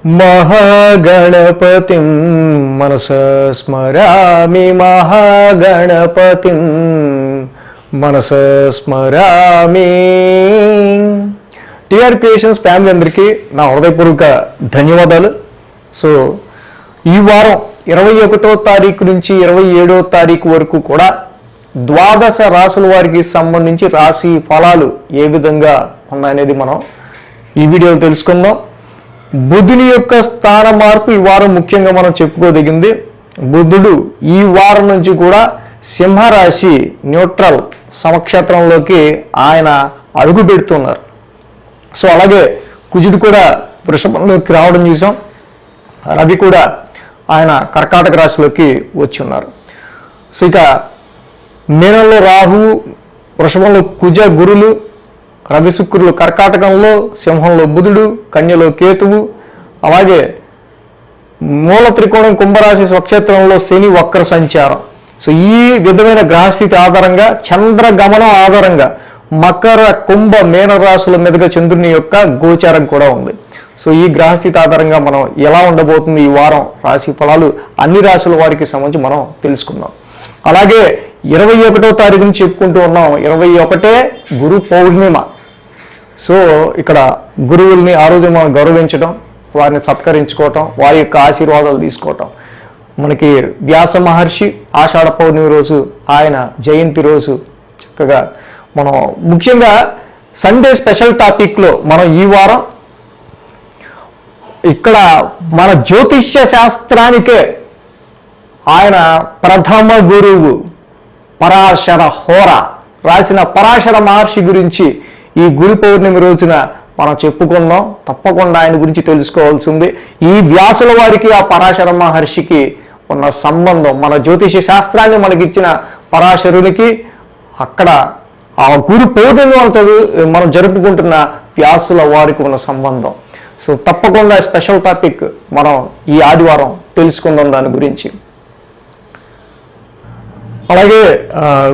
महागणपतिं मनसा स्मरामि महागणपतिं మనస స్మరామి. టిఆర్ క్రియేషన్స్ ఫ్యామిలీ అందరికీ నా హృదయపూర్వక ధన్యవాదాలు. సో ఈ వారం 21వ తారీఖు నుంచి 27వ తారీఖు వరకు కూడా ద్వాదశ రాశుల వారికి సంబంధించి రాశి ఫలాలు ఏ విధంగా ఉన్నాయనేది మనం ఈ వీడియోలో తెలుసుకుందాం. బుధుని యొక్క స్థాన మార్పు ఈ వారం ముఖ్యంగా మనం చెప్పుకోదగింది. బుధుడు ఈ వారం నుంచి కూడా సింహరాశి న్యూట్రల్ సమక్షేత్రంలోకి ఆయన అడుగు పెడుతున్నారు. సో అలాగే కుజుడు కూడా వృషభంలోకి రావడం చూసాం. రవి కూడా ఆయన కర్కాటక రాశిలోకి వచ్చి ఉన్నారు. సో ఇక మీనంలో రాహు, వృషభంలో కుజ గురులు, రవి శుక్రులు కర్కాటకంలో, సింహంలో బుధుడు, కన్యలో కేతువు, అలాగే మూల త్రికోణం కుంభరాశి స్వక్షేత్రంలో శని వక్ర సంచారం. సో ఈ విధమైన గ్రహస్థితి ఆధారంగా చంద్రగమనం ఆధారంగా మకర కుంభ మీన రాశుల మీదుగా చంద్రుని యొక్క గోచారం కూడా ఉంది. సో ఈ గ్రహస్థితి ఆధారంగా మనం ఎలా ఉండబోతుంది ఈ వారం రాశి ఫలాలు అన్ని రాశుల వారికి సంబంధించి మనం తెలుసుకుందాం. అలాగే 21వ తారీఖు నుంచి చెప్పుకుంటూ ఉన్నాం. 21 గురు పౌర్ణిమ. సో ఇక్కడ గురువుల్ని ఆ రోజు మనం గౌరవించడం, వారిని సత్కరించుకోవటం, వారి యొక్క ఆశీర్వాదాలు తీసుకోవటం. మనకి వ్యాస మహర్షి ఆషాఢ పౌర్ణమి రోజు ఆయన జయంతి రోజు చక్కగా మనం ముఖ్యంగా సండే స్పెషల్ టాపిక్లో మనం ఈ వారం ఇక్కడ మన జ్యోతిష్య శాస్త్రానికే ఆయన ప్రథమ గురువు పరాశర హోర రాసిన పరాశర మహర్షి గురించి ఈ గురు పౌర్ణమి రోజున మనం చెప్పుకుందాం. తప్పకుండా ఆయన గురించి తెలుసుకోవాల్సింది. ఈ వ్యాసుల వారికి ఆ పరాశర మహర్షికి ఉన్న సంబంధం, మన జ్యోతిష శాస్త్రాన్ని మనకిచ్చిన పరాశరునికి అక్కడ ఆ గురు పౌర్ణమి మనం జరుపుకుంటున్న వ్యాసుల వారికి ఉన్న సంబంధం. సో తప్పకుండా స్పెషల్ టాపిక్ మనం ఈ ఆదివారం తెలుసుకుందాం దాని గురించి. అలాగే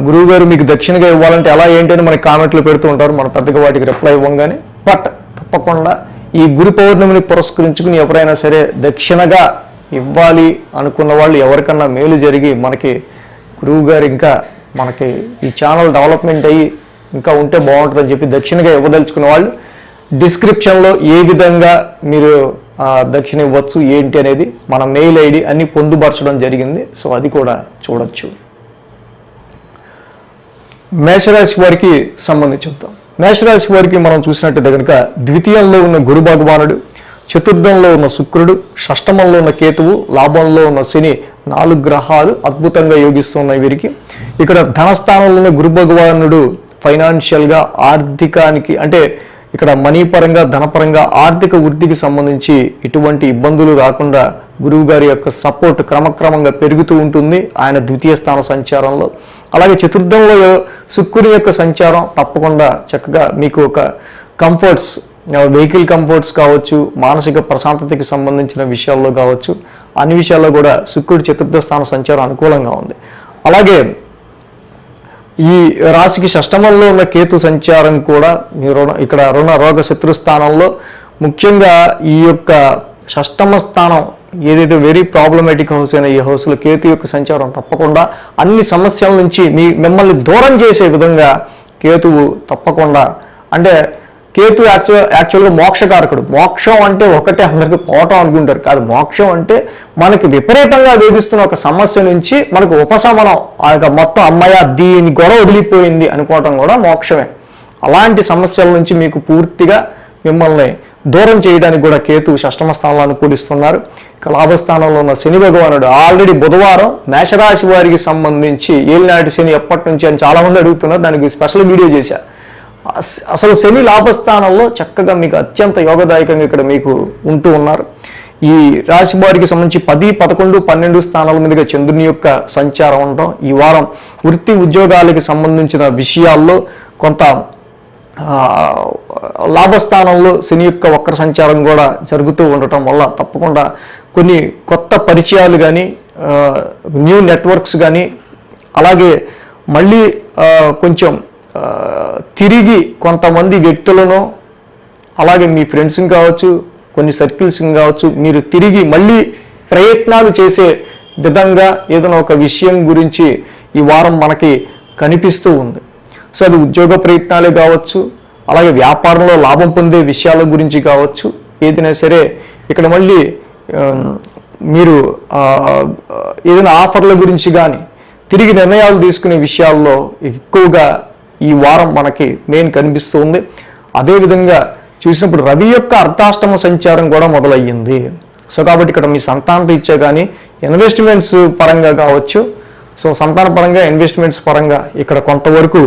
గురువు గారు మీకు దక్షిణగా ఇవ్వాలంటే ఎలా ఏంటి అని మనకి కామెంట్లు పెడుతూ ఉంటారు. మనం పెద్దగా వాటికి రిప్లై ఇవ్వంగానే. బట్ తప్పకుండా ఈ గురు పౌర్ణమిని పురస్కరించుకుని ఎవరైనా సరే దక్షిణగా ఇవ్వాలి అనుకున్న వాళ్ళు, ఎవరికన్నా మేలు జరిగి మనకి గురువు గారు ఇంకా మనకి ఈ ఛానల్ డెవలప్మెంట్ అయ్యి ఇంకా ఉంటే బాగుంటుందని చెప్పి దక్షిణగా ఇవ్వదలుచుకున్న వాళ్ళు డిస్క్రిప్షన్లో ఏ విధంగా మీరు దక్షిణ ఇవ్వచ్చు ఏంటి అనేది మన మెయిల్ ఐడి అన్ని పొందుపరచడం జరిగింది. సో అది కూడా చూడొచ్చు. మేషరాశి వారికి సంబంధించి చూద్దాం. మేషరాశి వారికి మనం చూసినట్టయితే కనుక ద్వితీయంలో ఉన్న గురు భగవానుడు, చతుర్థంలో ఉన్న శుక్రుడు, షష్టమంలో ఉన్న కేతువు, లాభంలో ఉన్న శని 4 గ్రహాలు అద్భుతంగా యోగిస్తున్నాయి వీరికి. ఇక్కడ ధనస్థానంలో ఉన్న గురు భగవానుడు ఫైనాన్షియల్గా ఆర్థికానికి అంటే ఇక్కడ మనీ పరంగా ధనపరంగా ఆర్థిక వృద్ధికి సంబంధించి ఎటువంటి ఇబ్బందులు రాకుండా గురువు గారి యొక్క సపోర్ట్ క్రమక్రమంగా పెరుగుతూ ఉంటుంది ఆయన ద్వితీయ స్థాన సంచారంలో. అలాగే చతుర్థంలో శుక్రుని యొక్క సంచారం తప్పకుండా చక్కగా మీకు ఒక కంఫర్ట్స్, వెహికల్ కంఫర్ట్స్ కావచ్చు, మానసిక ప్రశాంతతకి సంబంధించిన విషయాల్లో కావచ్చు, అన్ని విషయాల్లో కూడా శుక్రుడు చతుర్థ స్థాన సంచారం అనుకూలంగా ఉంది. అలాగే ఈ రాశికి షష్టమంలో ఉన్న కేతు సంచారం కూడా మీరు ఇక్కడ రుణ రోగ శత్రు స్థానంలో ముఖ్యంగా ఈ యొక్క షష్టమ స్థానం ఏదైతే వెరీ ప్రాబ్లమేటిక్ హౌస్ అయిన ఈ హౌస్లో కేతు యొక్క సంచారం తప్పకుండా అన్ని సమస్యల నుంచి మిమ్మల్ని దూరం చేసే విధంగా కేతువు తప్పకుండా, అంటే కేతు యాక్చువల్గా మోక్షకారకుడు. మోక్షం అంటే ఒకటే అందరికీ పోవటం అనుకుంటారు, కాదు. మోక్షం అంటే మనకి విపరీతంగా వేధిస్తున్న ఒక సమస్య నుంచి మనకు ఉపశమనం, ఆ యొక్క మొత్తం అమ్మయ్య దీని గొడవ వదిలిపోయింది అనుకోవటం కూడా మోక్షమే. అలాంటి సమస్యల నుంచి మీకు పూర్తిగా మిమ్మల్ని దూరం చేయడానికి కూడా కేతు షష్టమ స్థానంలో అనుకూలిస్తున్నారు. ఇక లాభస్థానంలో ఉన్న శని భగవానుడు ఆల్రెడీ బుధవారం మేషరాశి వారికి సంబంధించి ఏలినాటి శని ఎప్పటి నుంచి అని చాలామంది అడుగుతున్నారు. దానికి స్పెషల్ వీడియో చేశా. అసలు శని లాభస్థానంలో చక్కగా మీకు అత్యంత యోగదాయకంగా ఇక్కడ మీకు ఉంటూ ఉన్నారు. ఈ రాశి వారికి సంబంధించి 10, 11, 12 స్థానాల మీదుగా చంద్రుని యొక్క సంచారం ఉండటం ఈ వారం వృత్తి ఉద్యోగాలకి సంబంధించిన విషయాల్లో కొంత లాభస్థానంలో శని యొక్క వక్ర సంచారం కూడా జరుగుతూ ఉండటం వల్ల తప్పకుండా కొన్ని కొత్త పరిచయాలు కానీ, న్యూ నెట్వర్క్స్ కానీ, అలాగే మళ్ళీ కొంచెం తిరిగి కొంతమంది వ్యక్తులను అలాగే మీ ఫ్రెండ్స్ని కావచ్చు, కొన్ని సర్కిల్స్ కావచ్చు, మీరు తిరిగి మళ్ళీ ప్రయత్నాలు చేసే విధంగా ఏదైనా ఒక విషయం గురించి ఈ వారం మనకి కనిపిస్తూ ఉంది. సో అది ఉద్యోగ ప్రయత్నాలే కావచ్చు, అలాగే వ్యాపారంలో లాభం పొందే విషయాల గురించి కావచ్చు, ఏదైనా సరే ఇక్కడ మళ్ళీ మీరు ఏదైనా ఆఫర్ల గురించి కానీ తిరిగి నిర్ణయాలు తీసుకునే విషయాల్లో ఎక్కువగా ఈ వారం మనకి మెయిన్ కనిపిస్తూ ఉంది. అదేవిధంగా చూసినప్పుడు రవి యొక్క అర్ధాష్టమ సంచారం కూడా మొదలయ్యింది. సో కాబట్టి ఇక్కడ మీ సంతాన రీత్యా కానీ ఇన్వెస్ట్మెంట్స్ పరంగా కావచ్చు, సో సంతాన పరంగా ఇన్వెస్ట్మెంట్స్ పరంగా ఇక్కడ కొంతవరకు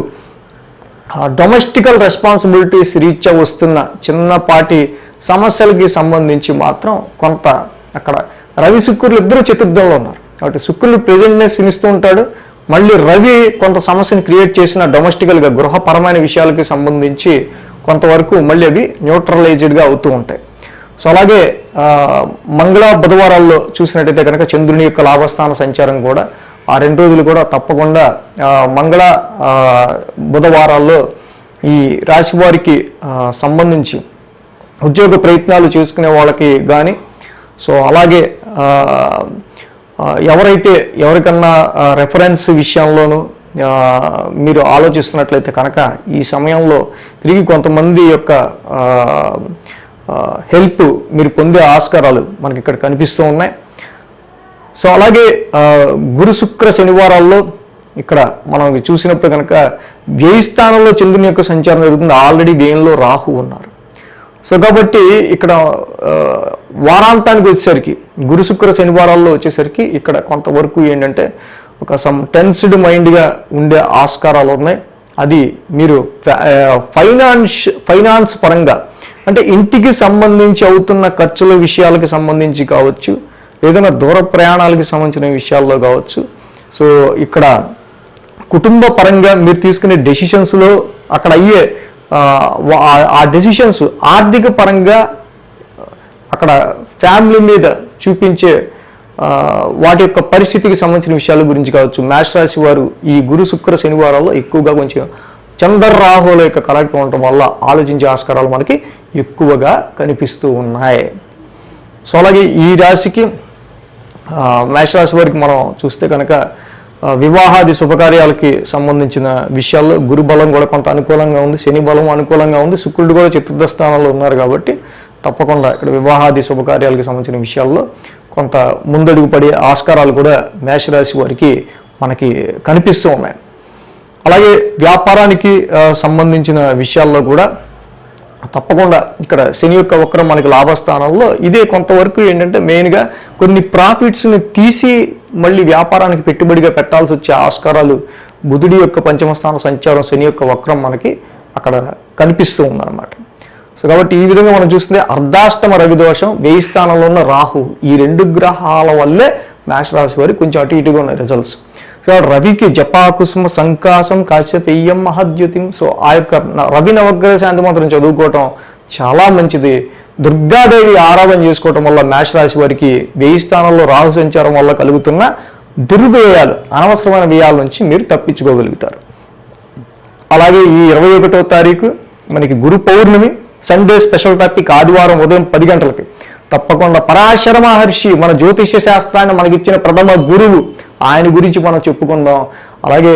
డొమెస్టికల్ రెస్పాన్సిబిలిటీస్ రీత్యా వస్తున్న చిన్నపాటి సమస్యలకి సంబంధించి మాత్రం కొంత అక్కడ రవి శుక్రులు ఇద్దరు చతుర్థంలో ఉన్నారు కాబట్టి శుక్రులు ప్రెజెంట్నెస్ ఇస్తూ ఉంటాడు. మళ్ళీ రవి కొంత సమస్యను క్రియేట్ చేసిన డొమెస్టికల్గా గృహపరమైన విషయాలకి సంబంధించి కొంతవరకు మళ్ళీ అవి న్యూట్రలైజ్డ్గా అవుతూ ఉంటాయి. సో అలాగే మంగళ బుధవారాల్లో చూసినట్టయితే కనుక చంద్రుని యొక్క లాభస్థాన సంచారం కూడా ఆ 2 రోజులు కూడా తప్పకుండా మంగళ బుధవారాల్లో ఈ రాశి వారికి సంబంధించి ఉద్యోగ ప్రయత్నాలు చేసుకునే వాళ్ళకి కానీ, సో అలాగే ఎవరికన్నా రెఫరెన్స్ విషయంలోనూ మీరు ఆలోచిస్తున్నట్లయితే కనుక ఈ సమయంలో తిరిగి కొంతమంది యొక్క హెల్ప్ మీరు పొందే ఆస్కారాలు మనకి ఇక్కడ కనిపిస్తూ ఉన్నాయి. సో అలాగే గురు శుక్ర శనివారాల్లో ఇక్కడ మనం చూసినప్పుడు కనుక వ్యయ స్థానంలో చంద్రుని యొక్క సంచారం జరుగుతుంది. ఆల్రెడీ వ్యయంలో రాహు ఉన్నారు. సో కాబట్టి ఇక్కడ వారాంతానికి వచ్చేసరికి గురు శుక్ర శనివారాల్లో వచ్చేసరికి ఇక్కడ కొంతవరకు ఏంటంటే ఒక టెన్స్డ్ మైండ్గా ఉండే ఆస్కారాలు ఉన్నాయి. అది మీరు ఫైనాన్స్ పరంగా అంటే ఇంటికి సంబంధించి అవుతున్న ఖర్చుల విషయాలకి సంబంధించి కావచ్చు, ఏదైనా దూర ప్రయాణాలకి సంబంధించిన విషయాల్లో కావచ్చు. సో ఇక్కడ కుటుంబ పరంగా మీరు తీసుకునే డెసిషన్స్లో అక్కడ అయ్యే ఆ డెసిషన్స్ ఆర్థిక పరంగా అక్కడ ఫ్యామిలీ మీద చూపించే వాటి యొక్క పరిస్థితికి సంబంధించిన విషయాల గురించి కావచ్చు. మేష రాశి వారు ఈ గురు శుక్ర శనివారాల్లో ఎక్కువగా కొంచెం చంద్ర రాహుల యొక్క కలయిక ఉండటం వల్ల ఆలోచించే ఆస్కారాలు మనకి ఎక్కువగా కనిపిస్తూ ఉన్నాయి. సో అలాగే ఈ రాశికి మేషరాశి వారికి మనం చూస్తే కనుక వివాహాది శుభకార్యాలకి సంబంధించిన విషయాల్లో గురు బలం కూడా కొంత అనుకూలంగా ఉంది, శని బలం అనుకూలంగా ఉంది, శుక్రుడు కూడా చతుర్థ స్థానంలో ఉన్నారు. కాబట్టి తప్పకుండా ఇక్కడ వివాహాది శుభకార్యాలకు సంబంధించిన విషయాల్లో కొంత ముందడుగు పడే ఆస్కారాలు కూడా మేషరాశి వారికి మనకి కనిపిస్తూ ఉన్నాయి. అలాగే వ్యాపారానికి సంబంధించిన విషయాల్లో కూడా తప్పకుండా ఇక్కడ శని యొక్క వక్రం మనకి లాభస్థానంలో ఇదే కొంతవరకు ఏంటంటే మెయిన్గా కొన్ని ప్రాఫిట్స్ని తీసి మళ్ళీ వ్యాపారానికి పెట్టుబడిగా పెట్టాల్సి వచ్చే ఆస్కారాలు బుధుడి యొక్క పంచమ స్థాన సంచారం శని యొక్క వక్రం మనకి అక్కడ కనిపిస్తూ ఉందన్నమాట. సో కాబట్టి ఈ విధంగా మనం చూస్తే అర్ధాష్టమ రవి దోషం, వ్యయ స్థానంలో ఉన్న రాహు, ఈ 2 గ్రహాల వల్లే మేషరాశి వారికి కొంచెం అటు ఇటుగా ఉన్న రిజల్ట్స్. సో రవికి జపాకుసుమ సంకాసం కాశ్యపేయం మహద్యుతిం. సో ఆ యొక్క రవి నవగ్రహ శాంతి మంత్రం చదువుకోవటం చాలా మంచిది. దుర్గాదేవి ఆరాధన చేసుకోవటం వల్ల మేషరాశి వారికి వ్యయ స్థానంలో రాహు సంచారం వల్ల కలుగుతున్న దుర్వ్యయాలు, అనవసరమైన వ్యయాల నుంచి మీరు తప్పించుకోగలుగుతారు. అలాగే ఈ 21వ తారీఖు మనకి గురు పౌర్ణమి, సండే స్పెషల్ టాపిక్ ఆదివారం ఉదయం 10 గంటలకి తప్పకుండా పరాశర మహర్షి మన జ్యోతిష్య శాస్త్రాన్ని మనకిచ్చిన ప్రథమ గురువు, ఆయన గురించి మనం చెప్పుకుందాం. అలాగే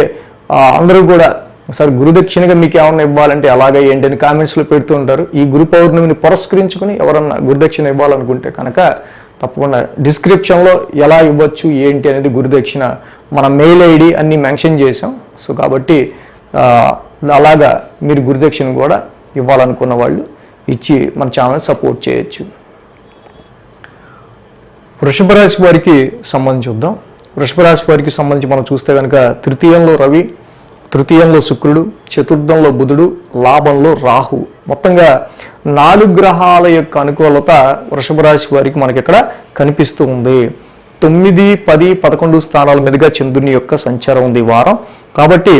అందరూ కూడా సార్ గురుదక్షిణగా మీకు ఏమన్నా ఇవ్వాలంటే అలాగే ఏంటి అని కామెంట్స్లో పెడుతూ ఉంటారు. ఈ గురు పౌర్ణమిని పురస్కరించుకుని ఎవరన్నా గురుదక్షిణ ఇవ్వాలనుకుంటే కనుక తప్పకుండా డిస్క్రిప్షన్లో ఎలా ఇవ్వచ్చు ఏంటి అనేది గురుదక్షిణ మన మెయిల్ ఐడి అన్నీ మెన్షన్ చేసాం. సో కాబట్టి అలాగా మీరు గురుదక్షిణ కూడా ఇవ్వాలనుకున్న వాళ్ళు ఇచ్చి మన ఛానల్ సపోర్ట్ చేయొచ్చు. వృషభ రాశి వారికి సంబంధించి చూద్దాం. వృషభ రాశి వారికి సంబంధించి మనం చూస్తే కనుక తృతీయంలో రవి, తృతీయంలో శుక్రుడు, చతుర్థంలో బుధుడు, లాభంలో రాహు, మొత్తంగా 4 గ్రహాల యొక్క అనుకూలత వృషభ రాశి వారికి మనకి ఇక్కడ కనిపిస్తూ ఉంది. 9, 10, 11 స్థానాల మీదుగా చంద్రుని యొక్క సంచారం ఉంది ఈ వారం. కాబట్టి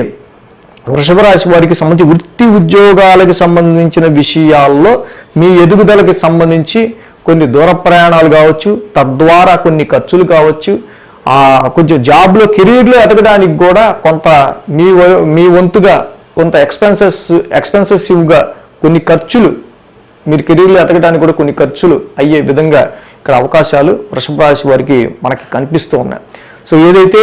వృషభ రాశి వారికి సంబంధించి వృత్తి ఉద్యోగాలకు సంబంధించిన విషయాల్లో మీ ఎదుగుదలకి సంబంధించి కొన్ని దూర ప్రయాణాలు కావచ్చు, తద్వారా కొన్ని ఖర్చులు కావచ్చు, కొంచెం జాబ్లో కెరీర్లో ఎదగడానికి కూడా కొంత మీ వంతుగా కొంత ఎక్స్పెన్సెసివ్గా కొన్ని ఖర్చులు మీరు కెరీర్లో ఎదగడానికి కూడా కొన్ని ఖర్చులు అయ్యే విధంగా ఇక్కడ అవకాశాలు వృషభ రాశి వారికి మనకి కనిపిస్తూ ఉన్నాయి. సో ఏదైతే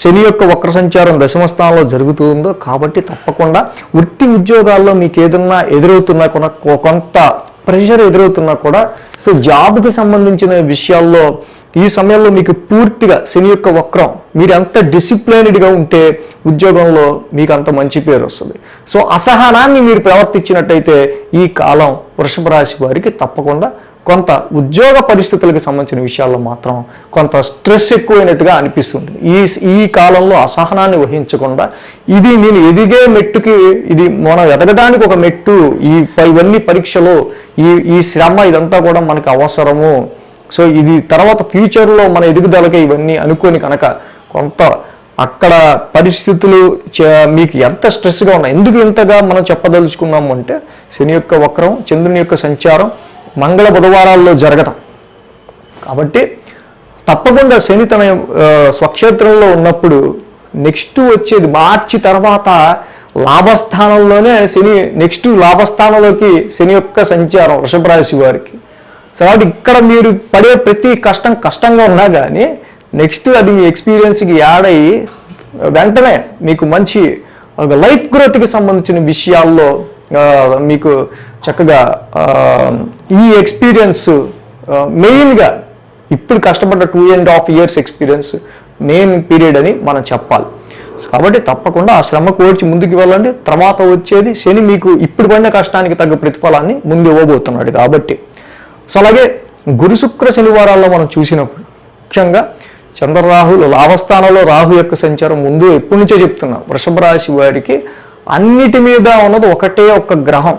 శని యొక్క వక్ర సంచారం దశమ స్థానంలో జరుగుతుందో కాబట్టి తప్పకుండా వృత్తి ఉద్యోగాల్లో మీకు ఏదన్నా ఎదురవుతున్నా కూడా కొంత ప్రెషర్ ఎదురవుతున్నా కూడా సో జాబ్కి సంబంధించిన విషయాల్లో ఈ సమయంలో మీకు పూర్తిగా శని యొక్క వక్రం మీరు ఎంత డిసిప్లైన్డ్గా ఉంటే ఉద్యోగంలో మీకు అంత మంచి పేరు వస్తుంది. సో అసహనాన్ని మీరు ప్రవర్తించినట్టయితే ఈ కాలం వృషభ రాశి వారికి తప్పకుండా కొంత ఉద్యోగ పరిస్థితులకు సంబంధించిన విషయాల్లో మాత్రం కొంత స్ట్రెస్ ఎక్కువైనట్టుగా అనిపిస్తుంది. ఈ కాలంలో అసహనాన్ని వహించకుండా ఇది నేను ఎదిగే మెట్టుకి ఇది మనం ఎదగడానికి ఒక మెట్టు, ఇవన్నీ పరీక్షలు ఈ శ్రమ ఇదంతా కూడా మనకు అవసరము. సో ఇది తర్వాత ఫ్యూచర్లో మన ఎదుగుదలకి ఇవన్నీ అనుకోని కనుక కొంత అక్కడ పరిస్థితులు మీకు ఎంత స్ట్రెస్గా ఉన్నాయి. ఎందుకు ఇంతగా మనం చెప్పదలుచుకున్నాము అంటే శని యొక్క వక్రం, చంద్రుని యొక్క సంచారం మంగళ బుధవారాల్లో జరగటం కాబట్టి తప్పకుండా శని తన స్వక్షేత్రంలో ఉన్నప్పుడు నెక్స్ట్ వచ్చేది మార్చి తర్వాత లాభస్థానంలోనే శని నెక్స్ట్ లాభస్థానంలోకి శని యొక్క సంచారం వృషభ రాశి వారికి. సో కాబట్టి ఇక్కడ మీరు పడే ప్రతి కష్టంగా ఉన్నా కానీ నెక్స్ట్ అది మీ ఎక్స్పీరియన్స్కి యాడ్ అయ్యి వెంటనే మీకు మంచి లైఫ్ గ్రోత్కి సంబంధించిన విషయాల్లో మీకు చక్కగా ఈ ఎక్స్పీరియన్స్ మెయిన్గా ఇప్పుడు కష్టపడ్డ 2.5 years ఎక్స్పీరియన్స్ మెయిన్ పీరియడ్ అని మనం చెప్పాలి. కాబట్టి తప్పకుండా ఆ శ్రమ కోర్చి ముందుకు వెళ్ళండి. తర్వాత వచ్చేది శని మీకు ఇప్పుడు పడిన కష్టానికి తగ్గ ప్రతిఫలాన్ని ముందు ఇవ్వబోతున్నాడు కాబట్టి. సో అలాగే గురు శుక్ర శనివారాల్లో మనం చూసినప్పుడు ముఖ్యంగా చంద్రరాహులు లాభస్థానంలో రాహు యొక్క సంచారం ముందు ఎప్పటి నుంచో చెప్తున్నా వృషభ రాశి వారికి అన్నిటి మీద ఉన్నది ఒకటే ఒక్క గ్రహం.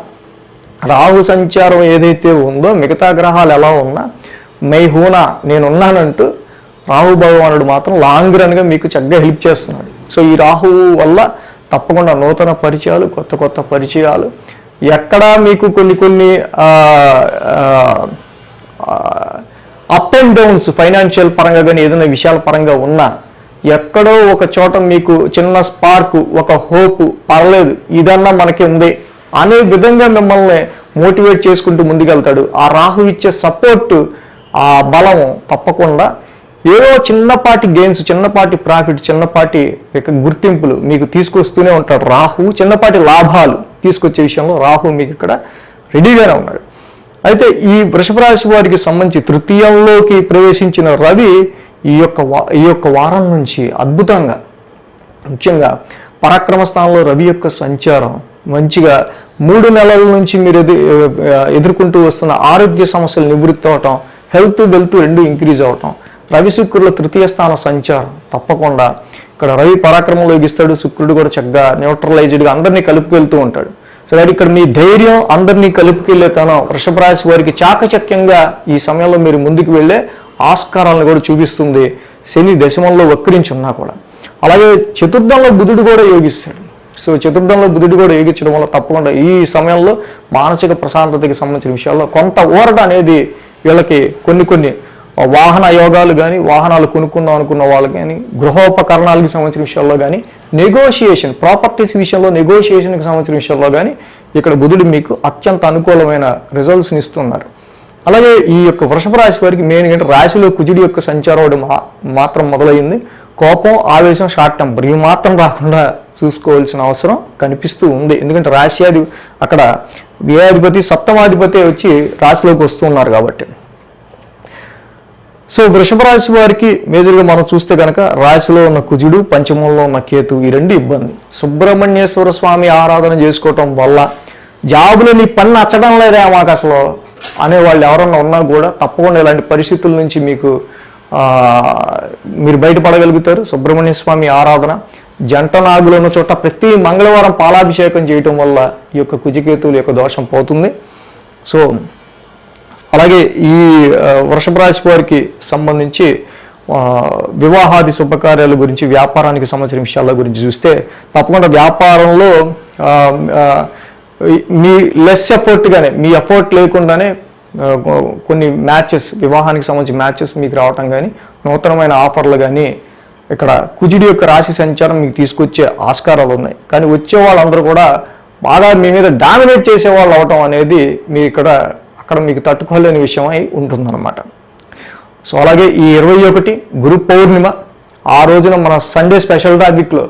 రాహు సంచారం ఏదైతే ఉందో మిగతా గ్రహాలు ఎలా ఉన్నా మైహూనా నేనున్నానంటూ రాహు భగవానుడు మాత్రం లాంగ్ రన్గా మీకు చక్కగా హెల్ప్ చేస్తున్నాడు. సో ఈ రాహువు వల్ల తప్పకుండా నూతన పరిచయాలు, కొత్త పరిచయాలు, ఎక్కడా మీకు కొన్ని అప్ అండ్ డౌన్స్ ఫైనాన్షియల్ పరంగా కానీ ఏదైనా విషయాల పరంగా ఉన్నా ఎక్కడో ఒక చోట మీకు చిన్న స్పార్క్, ఒక హోప్, పర్లేదు ఇదన్నా మనకి ఉంది అనే విధంగా మిమ్మల్ని మోటివేట్ చేసుకుంటూ ముందుకెళ్తాడు. ఆ రాహు ఇచ్చే సపోర్ట్, ఆ బలం తప్పకుండా ఏదో చిన్నపాటి గెయిన్స్, చిన్నపాటి ప్రాఫిట్, చిన్నపాటి గుర్తింపులు మీకు తీసుకొస్తూనే ఉంటాడు రాహు. చిన్నపాటి లాభాలు తీసుకొచ్చే విషయంలో రాహు మీకు ఇక్కడ రెడీగానే ఉన్నాడు. అయితే ఈ వృషభ రాశి వారికి సంబంధించి తృతీయంలోకి ప్రవేశించిన రవి ఈ యొక్క వారం నుంచి అద్భుతంగా ముఖ్యంగా పరాక్రమ స్థానంలో రవి యొక్క సంచారం మంచిగా 3 నెలల నుంచి మీరు ఎదుర్కొంటూ వస్తున్న ఆరోగ్య సమస్యలు నివృత్తి అవటం, హెల్త్ వెల్త్ రెండు ఇంక్రీజ్ అవటం, రవి శుక్రుల తృతీయ స్థాన సంచారం తప్పకుండా ఇక్కడ రవి పరాక్రమంలో యోగిస్తాడు. శుక్రుడు కూడా చక్కగా న్యూట్రలైజ్డ్గా అందరినీ కలుపుకెళ్తూ ఉంటాడు. సో దాని ఇక్కడ మీ ధైర్యం, అందరినీ కలుపుకెళ్ళేతనం వృషభ రాశి వారికి చాకచక్యంగా ఈ సమయంలో మీరు ముందుకు వెళ్ళే ఆస్కారాలను కూడా చూపిస్తుంది. శని దశమంలో వక్రించి ఉన్నా కూడా. అలాగే చతుర్థంలో బుధుడు కూడా యోగిస్తాడు. సో చతుర్థంలో బుధుడు కూడా యోగించడం వల్ల తప్పకుండా ఈ సమయంలో మానసిక ప్రశాంతతకి సంబంధించిన విషయాల్లో కొంత ఊరట అనేది వీళ్ళకి కొన్ని వాహన యోగాలు కానీ, వాహనాలు కొనుక్కుందాం అనుకున్న వాళ్ళు కానీ, గృహోపకరణాలకు సంబంధించిన విషయాల్లో కానీ, నెగోషియేషన్, ప్రాపర్టీస్ విషయంలో నెగోషియేషన్కి సంబంధించిన విషయంలో కానీ ఇక్కడ బుధుడు మీకు అత్యంత అనుకూలమైన రిజల్ట్స్ని ఇస్తున్నారు. అలాగే ఈ యొక్క వృషభ రాశి వారికి మెయిన్ అంటే రాశిలో కుజుడి యొక్క సంచారం మాత్రం మొదలైంది. కోపం, ఆవేశం, షార్ట్ టెంపర్ ఇవి మాత్రం రాకుండా చూసుకోవాల్సిన అవసరం కనిపిస్తూ ఉంది. ఎందుకంటే రాశ్యాది అక్కడ వ్యయాధిపతి, సప్తమాధిపతి వచ్చి రాశిలోకి వస్తున్నారు కాబట్టి. సో వృషభ రాశి వారికి మేజర్గా మనం చూస్తే కనుక రాశిలో ఉన్న కుజుడు, పంచమంలో ఉన్న కేతు ఈ రెండు ఇబ్బంది. సుబ్రహ్మణ్యేశ్వర స్వామి ఆరాధన చేసుకోవటం వల్ల జాబులో నీ పని నచ్చడం లేదా మాకు అసలు అనేవాళ్ళు ఎవరన్నా ఉన్నా కూడా తప్పకుండా ఇలాంటి పరిస్థితుల నుంచి మీరు బయటపడగలుగుతారు. సుబ్రహ్మణ్య స్వామి ఆరాధన, జంట నాగులు ఉన్న చోట ప్రతి మంగళవారం పాలాభిషేకం చేయటం వల్ల ఈ యొక్క కుజకేతువుల యొక్క దోషం పోతుంది. సో అలాగే ఈ వృషభ రాశి వారికి సంబంధించి వివాహాది శుభకార్యాల గురించి, వ్యాపారానికి సంబంధించిన విషయాల గురించి చూస్తే తప్పకుండా వ్యాపారంలో మీ లెస్ ఎఫర్ట్గానే, మీ ఎఫర్ట్ లేకుండానే కొన్ని మ్యాచెస్, వివాహానికి సంబంధించిన మ్యాచెస్ మీకు రావటం కానీ, నూతనమైన ఆఫర్లు కానీ ఇక్కడ కుజుడి యొక్క రాశి సంచారం మీకు తీసుకొచ్చే ఆస్కారాలు ఉన్నాయి. కానీ వచ్చే వాళ్ళందరూ కూడా బాగా మీ మీద డామినేట్ చేసేవాళ్ళు అవటం అనేది మీ అక్కడ మీకు తట్టుకోలేని విషయం అయి ఉంటుందన్నమాట. సో అలాగే ఈ 21 గురు పౌర్ణిమ, ఆ రోజున మన సండే స్పెషల్ టాపిక్లో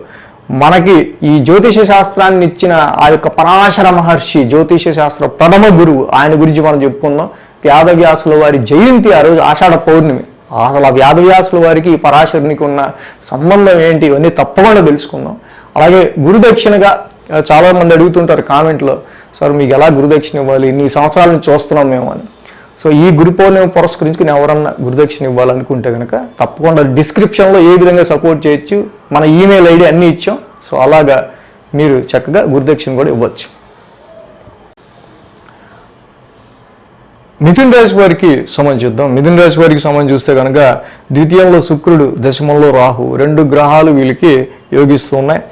మనకి ఈ జ్యోతిష శాస్త్రాన్ని ఇచ్చిన ఆ యొక్క పరాశర మహర్షి, జ్యోతిష శాస్త్ర ప్రథమ గురువు, ఆయన గురించి మనం చెప్పుకుందాం. వేదవ్యాసుల వారి జయంతి ఆ రోజు ఆషాఢ పౌర్ణమి. అసలు ఆ వేదవ్యాసుల వారికి ఈ పరాశరునికి ఉన్న సంబంధం ఏంటి, ఇవన్నీ తప్పకుండా తెలుసుకుందాం. అలాగే గురుదక్షిణగా చాలామంది అడుగుతుంటారు కామెంట్లో, సార్ మీకు ఎలా గురుదక్షిణ ఇవ్వాలి, ఇన్ని సంవత్సరాల నుంచి చూస్తున్నాం మేము అని. సో ఈ గురు పౌర్ణిమ పురస్కరించుకుని ఎవరన్నా గురుదక్షిణ ఇవ్వాలనుకుంటే కనుక తప్పకుండా డిస్క్రిప్షన్లో ఏ విధంగా సపోర్ట్ చేయొచ్చు, మన ఈమెయిల్ ఐడి అన్నీ ఇచ్చాం. సో అలాగా మీరు చక్కగా గురుదక్షిణ కూడా ఇవ్వచ్చు. మిథున రాశి వారికి సంబంధించి చూద్దాం. మిథున రాశి వారికి సంబంధించి చూస్తే కనుక ద్వితీయంలో శుక్రుడు, దశమంలో రాహు, 2 గ్రహాలు వీళ్ళకి యోగిస్తూ ఉన్నాయి.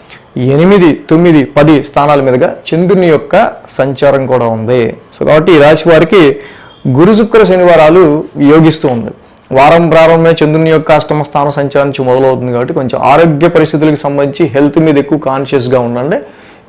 8, 9, 10 స్థానాల మీదుగా చంద్రుని యొక్క సంచారం కూడా ఉంది. సో కాబట్టి ఈ రాశి వారికి గురు శుక్ర శనివారాలు యోగిస్తూ ఉంది. వారం ప్రారంభమే చంద్రుని యొక్క అష్టమ స్థాన సంచారం నుంచి మొదలవుతుంది. కాబట్టి కొంచెం ఆరోగ్య పరిస్థితులకు సంబంధించి హెల్త్ మీద ఎక్కువ కాన్షియస్గా ఉండండి.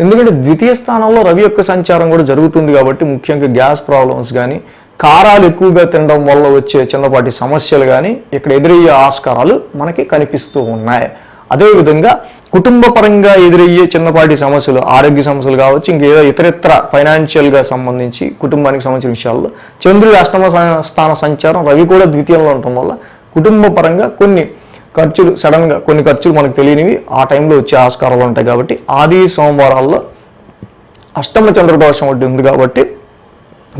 ఎందుకంటే ద్వితీయ స్థానంలో రవి యొక్క సంచారం కూడా జరుగుతుంది. కాబట్టి ముఖ్యంగా గ్యాస్ ప్రాబ్లమ్స్ కానీ, కారాలు ఎక్కువగా తినడం వల్ల వచ్చే చిన్నపాటి సమస్యలు కానీ ఇక్కడ ఎదురయ్యే ఆస్కారాలు మనకి కనిపిస్తూ ఉన్నాయి. అదేవిధంగా కుటుంబ పరంగా ఎదురయ్యే చిన్నపాటి సమస్యలు, ఆరోగ్య సమస్యలు కావచ్చు, ఇంకేదో ఇతరత్ర ఫైనాన్షియల్గా సంబంధించి కుటుంబానికి సంబంధించిన విషయాల్లో చంద్రుడి అష్టమ స్థాన సంచారం, రవి కూడా ద్వితీయంలో ఉండటం వల్ల కుటుంబ పరంగా కొన్ని ఖర్చులు, సడన్గా కొన్ని ఖర్చులు మనకు తెలియనివి ఆ టైంలో వచ్చే ఆస్కారాలు ఉంటాయి. కాబట్టి ఆది సోమవారాల్లో అష్టమ చంద్రదోషం ఒకటి ఉంది. కాబట్టి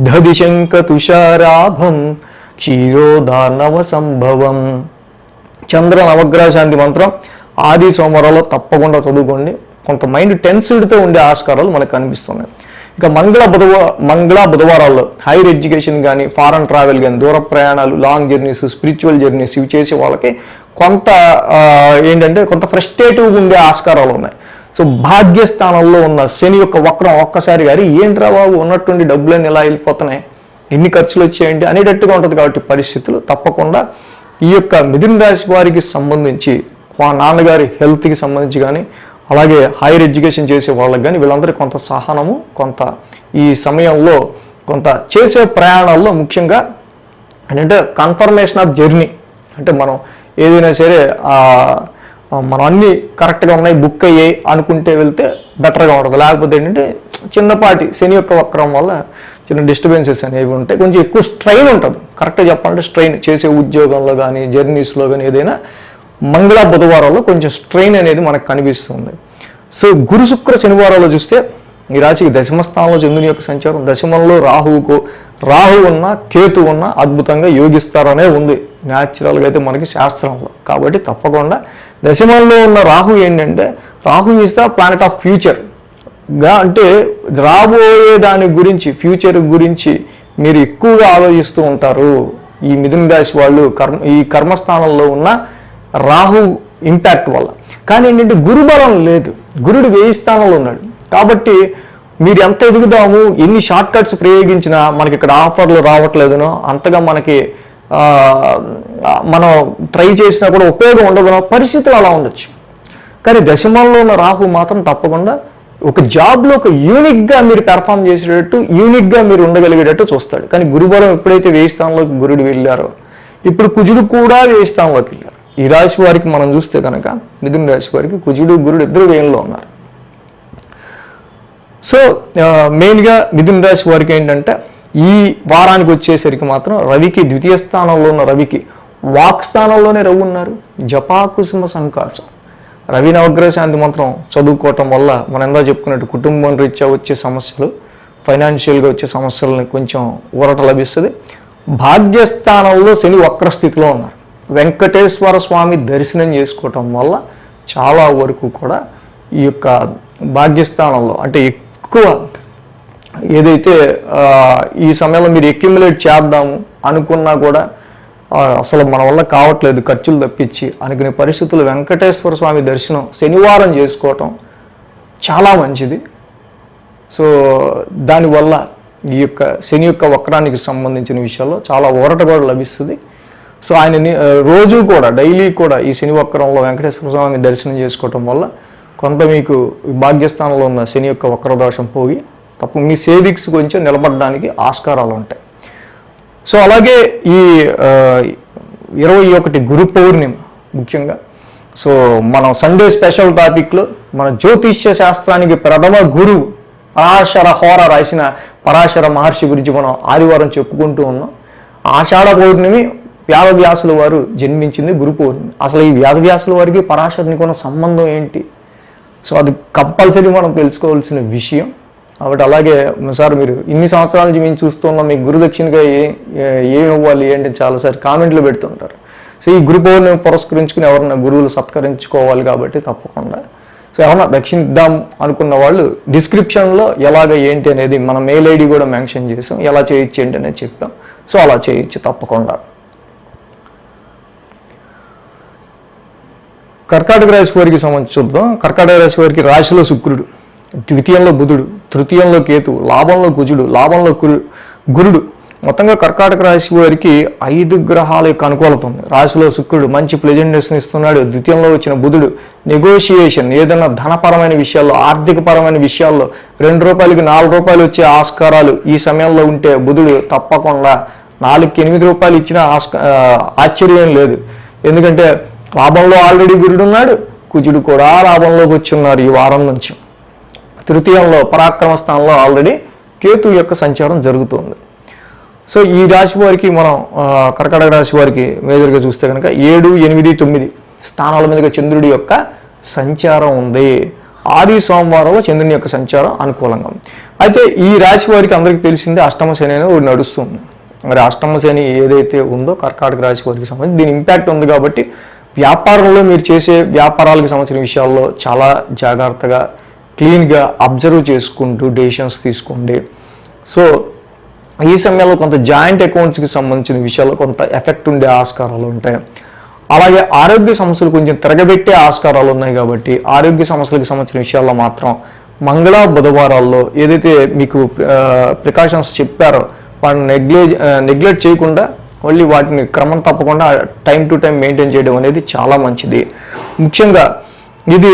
దధిశంక తుషారాభం క్షీరోదానవ సంభవం చంద్ర నవగ్రహ శాంతి మంత్రం ఆది సోమవారాల్లో తప్పకుండా చదువుకోండి. కొంత మైండ్ టెన్స్డ్తో ఉండే ఆస్కారాలు మనకు కనిపిస్తున్నాయి. ఇక మంగళ బుధవారాల్లో హైయర్ ఎడ్యుకేషన్ కానీ, ఫారెన్ ట్రావెల్ కానీ, దూర ప్రయాణాలు, లాంగ్ జర్నీస్, స్పిరిచువల్ జర్నీస్ ఇవి చేసే వాళ్ళకి కొంత ఏంటంటే కొంత ఫ్రస్ట్రేటివ్గా ఉండే ఆస్కారాలు ఉన్నాయి. సో భాగ్యస్థానంలో ఉన్న శని యొక్క వక్రం ఒక్కసారి గారి ఏంట్రా బాబు ఉన్నట్టుండి డబ్బులన్నీ ఎలా వెళ్ళిపోతున్నాయి, ఎన్ని ఖర్చులు వచ్చాయండి అనేటట్టుగా ఉంటుంది. కాబట్టి పరిస్థితులు తప్పకుండా ఈ యొక్క మిథున రాశి వారికి సంబంధించి మా నాన్నగారి హెల్త్కి సంబంధించి కానీ, అలాగే హైయర్ ఎడ్యుకేషన్ చేసే వాళ్ళకి కానీ వీళ్ళందరికీ కొంత సహనము, కొంత ఈ సమయంలో కొంత చేసే ప్రయాణాల్లో ముఖ్యంగా ఏంటంటే కన్ఫర్మేషన్ ఆఫ్ జర్నీ. అంటే మనం ఏదైనా సరే మనం అన్నీ కరెక్ట్గా ఉన్నాయి, బుక్ అయ్యాయి అనుకుంటే వెళ్తే బెటర్గా ఉంటుంది. లేకపోతే ఏంటంటే చిన్నపాటి శని యొక్క వక్రం వల్ల చిన్న డిస్టర్బెన్సెస్ అనేవి ఉంటాయి. కొంచెం ఎక్కువ స్ట్రెయిన్ ఉంటుంది. కరెక్ట్గా చెప్పాలంటే స్ట్రెయిన్ చేసే ఉద్యోగంలో కానీ, జర్నీస్లో కానీ ఏదైనా మంగళ బుధవారాల్లో కొంచెం స్ట్రెయిన్ అనేది మనకు కనిపిస్తుంది. సో గురు శుక్ర శనివారాల్లో చూస్తే ఈ రాశికి దశమ స్థానంలో చంద్రుని యొక్క సంచారం, దశమంలో రాహు ఉన్న, కేతు ఉన్న అద్భుతంగా యోగిస్తారనే ఉంది న్యాచురల్గా అయితే మనకి శాస్త్రంలో. కాబట్టి తప్పకుండా దశమంలో ఉన్న రాహు ఏంటంటే, Rahu is the planet of ఫ్యూచర్గా, అంటే రాబోయే దాని గురించి, ఫ్యూచర్ గురించి మీరు ఎక్కువగా ఆలోచిస్తూ ఉంటారు. ఈ మిథున రాశి వాళ్ళు ఈ కర్మస్థానంలో ఉన్న రాహు ఇంపాక్ట్ వల్ల. కానీ ఏంటంటే గురుబలం లేదు, గురుడు 1000 స్థానంలో ఉన్నాడు. కాబట్టి మీరు ఎంత ఎదుగుదాము, ఎన్ని షార్ట్ కట్స్ ప్రయోగించినా మనకి ఇక్కడ ఆఫర్లు రావట్లేదునో, అంతగా మనకి మనం ట్రై చేసినా కూడా ఉపయోగం ఉండదునో పరిస్థితులు అలా ఉండొచ్చు. కానీ దశమంలో ఉన్న రాహు మాత్రం తప్పకుండా ఒక జాబ్లో ఒక యూనిక్గా మీరు పెర్ఫామ్ చేసేటట్టు, యూనిక్గా మీరు ఉండగలిగేటట్టు చూస్తాడు. కానీ గురుబలం ఎప్పుడైతే 1000 స్థానంలోకి గురుడు వెళ్ళారో, ఇప్పుడు కుజుడు కూడా 1000 స్థానంలోకి వెళ్ళారు. ఈ రాశి వారికి మనం చూస్తే కనుక మిథున రాశి వారికి కుజుడు, గురుడు ఇద్దరు 1000లో ఉన్నారు. సో మెయిన్గా మిథున రాశి వారికి ఏంటంటే ఈ వారానికి వచ్చేసరికి మాత్రం రవికి, ద్వితీయ స్థానంలో ఉన్న రవికి వాక్ స్థానంలోనే రవి ఉన్నారు. జపాకుసుమ సంకాసం, రవి నవగ్రహ శాంతి మంత్రం చదువుకోవటం వల్ల మనం ఎందా చెప్పుకున్నట్టు కుటుంబం రీత్యా వచ్చే సమస్యలు, ఫైనాన్షియల్గా వచ్చే సమస్యలని కొంచెం ఊరట లభిస్తుంది. భాగ్యస్థానంలో శని వక్రస్థితిలో ఉన్నారు. వెంకటేశ్వర స్వామి దర్శనం చేసుకోవటం వల్ల చాలా వరకు కూడా ఈ యొక్క భాగ్యస్థానంలో అంటే ఎక్కువ ఏదైతే ఈ సమయంలో మీరు అక్యుములేట్ చేద్దాము అనుకున్నా కూడా అసలు మన వల్ల కావట్లేదు, ఖర్చులు తప్పించి అనుకునే పరిస్థితులు వెంకటేశ్వర స్వామి దర్శనం శనివారం చేసుకోవటం చాలా మంచిది. సో దానివల్ల ఈ యొక్క శని యొక్క వక్రానికి సంబంధించిన విషయాల్లో చాలా ఊరట కూడా లభిస్తుంది. సో ఆయన రోజు కూడా డైలీ కూడా ఈ శని వక్రంలో వెంకటేశ్వర స్వామి దర్శనం చేసుకోవటం వల్ల కొంత మీకు భాగ్యస్థానంలో ఉన్న శని యొక్క వక్రదోషం పోయి మీ సేవింగ్స్ కొంచెం నిలబడడానికి ఆస్కారాలు ఉంటాయి. సో అలాగే ఈ 21 గురు పౌర్ణిమ ముఖ్యంగా. సో మనం సండే స్పెషల్ టాపిక్లో మన జ్యోతిష్య శాస్త్రానికి ప్రథమ గురువు పరాశర హోర రాసిన పరాశర మహర్షి గురించి మనం ఆదివారం చెప్పుకుంటూ ఉన్నాం. ఆషాఢ పౌర్ణమి వ్యాసవ్యాసుల వారు జన్మించింది గురు పౌర్ణమి. అసలు ఈ వ్యాసవ్యాసుల వారికి పరాశరునికి ఉన్న సంబంధం ఏంటి? సో అది కంపల్సరీ మనం తెలుసుకోవాల్సిన విషయం. కాబట్టి అలాగే సార్ మీరు ఇన్ని సంవత్సరాల నుంచి మేము చూస్తున్నాం, మీకు గురుదక్షిణగా ఏమి ఇవ్వాలి ఏంటి చాలాసారి కామెంట్లు పెడుతుంటారు. సో ఈ గురు పౌర్ణమి పురస్కరించుకుని ఎవరన్నా గురువులు సత్కరించుకోవాలి కాబట్టి తప్పకుండా సో ఎవరన్నా దక్షిణ ఇద్దాం అనుకున్న వాళ్ళు డిస్క్రిప్షన్లో ఎలాగ ఏంటి అనేది మన మెయిల్ ఐడి కూడా మెన్షన్ చేసాం, ఎలా చేయొచ్చు ఏంటి అనేది చెప్పాం. సో అలా చేయొచ్చు తప్పకుండా. కర్కాటక రాశి వారికి సంబంధించి చూద్దాం. కర్కాటక రాశి వారికి రాశిలో శుక్రుడు, ద్వితీయంలో బుధుడు, తృతీయంలో కేతువు, లాభంలో కుజుడు, లాభంలో గురుడు. మొత్తంగా కర్కాటక రాశి వారికి 5 గ్రహాల యొక్క అనుకూలత ఉంది. రాశిలో శుక్రుడు మంచి ప్లెజెంట్నెస్ని ఇస్తున్నాడు. ద్వితీయంలో వచ్చిన బుధుడు నెగోషియేషన్, ఏదైనా ధనపరమైన విషయాల్లో, ఆర్థికపరమైన విషయాల్లో 2 రూపాయలకి 4 రూపాయలు వచ్చే ఆస్కారాలు ఈ సమయంలో ఉంటే బుధుడు తప్పకుండా 4కి 8 రూపాయలు ఇచ్చినా ఆశ్చర్యం లేదు. ఎందుకంటే లాభంలో ఆల్రెడీ గురుడు ఉన్నాడు, కుజుడు కూడా లాభంలోకి వచ్చి ఉన్నారు ఈ వారం నుంచి. తృతీయంలో పరాక్రమ స్థానంలో ఆల్రెడీ కేతు యొక్క సంచారం జరుగుతుంది. సో ఈ రాశి వారికి మనం కర్కాటక రాశి వారికి మేజర్గా చూస్తే కనుక 7, 8, 9 స్థానాల మీదుగా చంద్రుడి యొక్క సంచారం ఉంది. ఆది సోమవారంలో చంద్రుని యొక్క సంచారం అనుకూలంగా ఉంది. అయితే ఈ రాశి వారికి అందరికీ తెలిసిందే అష్టమ శని అనేది నడుస్తుంది. మరి అష్టమ శని ఏదైతే ఉందో కర్కాటక రాశి వారికి సంబంధించి దీని ఇంపాక్ట్ ఉంది. కాబట్టి వ్యాపారంలో మీరు చేసే వ్యాపారాలకు సంబంధించిన విషయాల్లో చాలా జాగ్రత్తగా క్లీన్గా అబ్జర్వ్ చేసుకుంటూ డెసిషన్స్ తీసుకోండి. సో ఈ సమయంలో కొంత జాయింట్ అకౌంట్స్కి సంబంధించిన విషయాల్లో కొంత ఎఫెక్ట్ ఉండే ఆస్కారాలు ఉంటాయి. అలాగే ఆరోగ్య సమస్యలు కొంచెం తిరగబెట్టే ఆస్కారాలు ఉన్నాయి. కాబట్టి ఆరోగ్య సమస్యలకు సంబంధించిన విషయాల్లో మాత్రం మంగళ బుధవారాల్లో ఏదైతే మీకు ప్రికాషన్స్ చెప్పారో వాటిని నెగ్లెక్ట్ చేయకుండా మళ్ళీ వాటిని క్రమం తప్పకుండా టైం టు టైం మెయింటైన్ చేయడం అనేది చాలా మంచిది. ముఖ్యంగా ఇది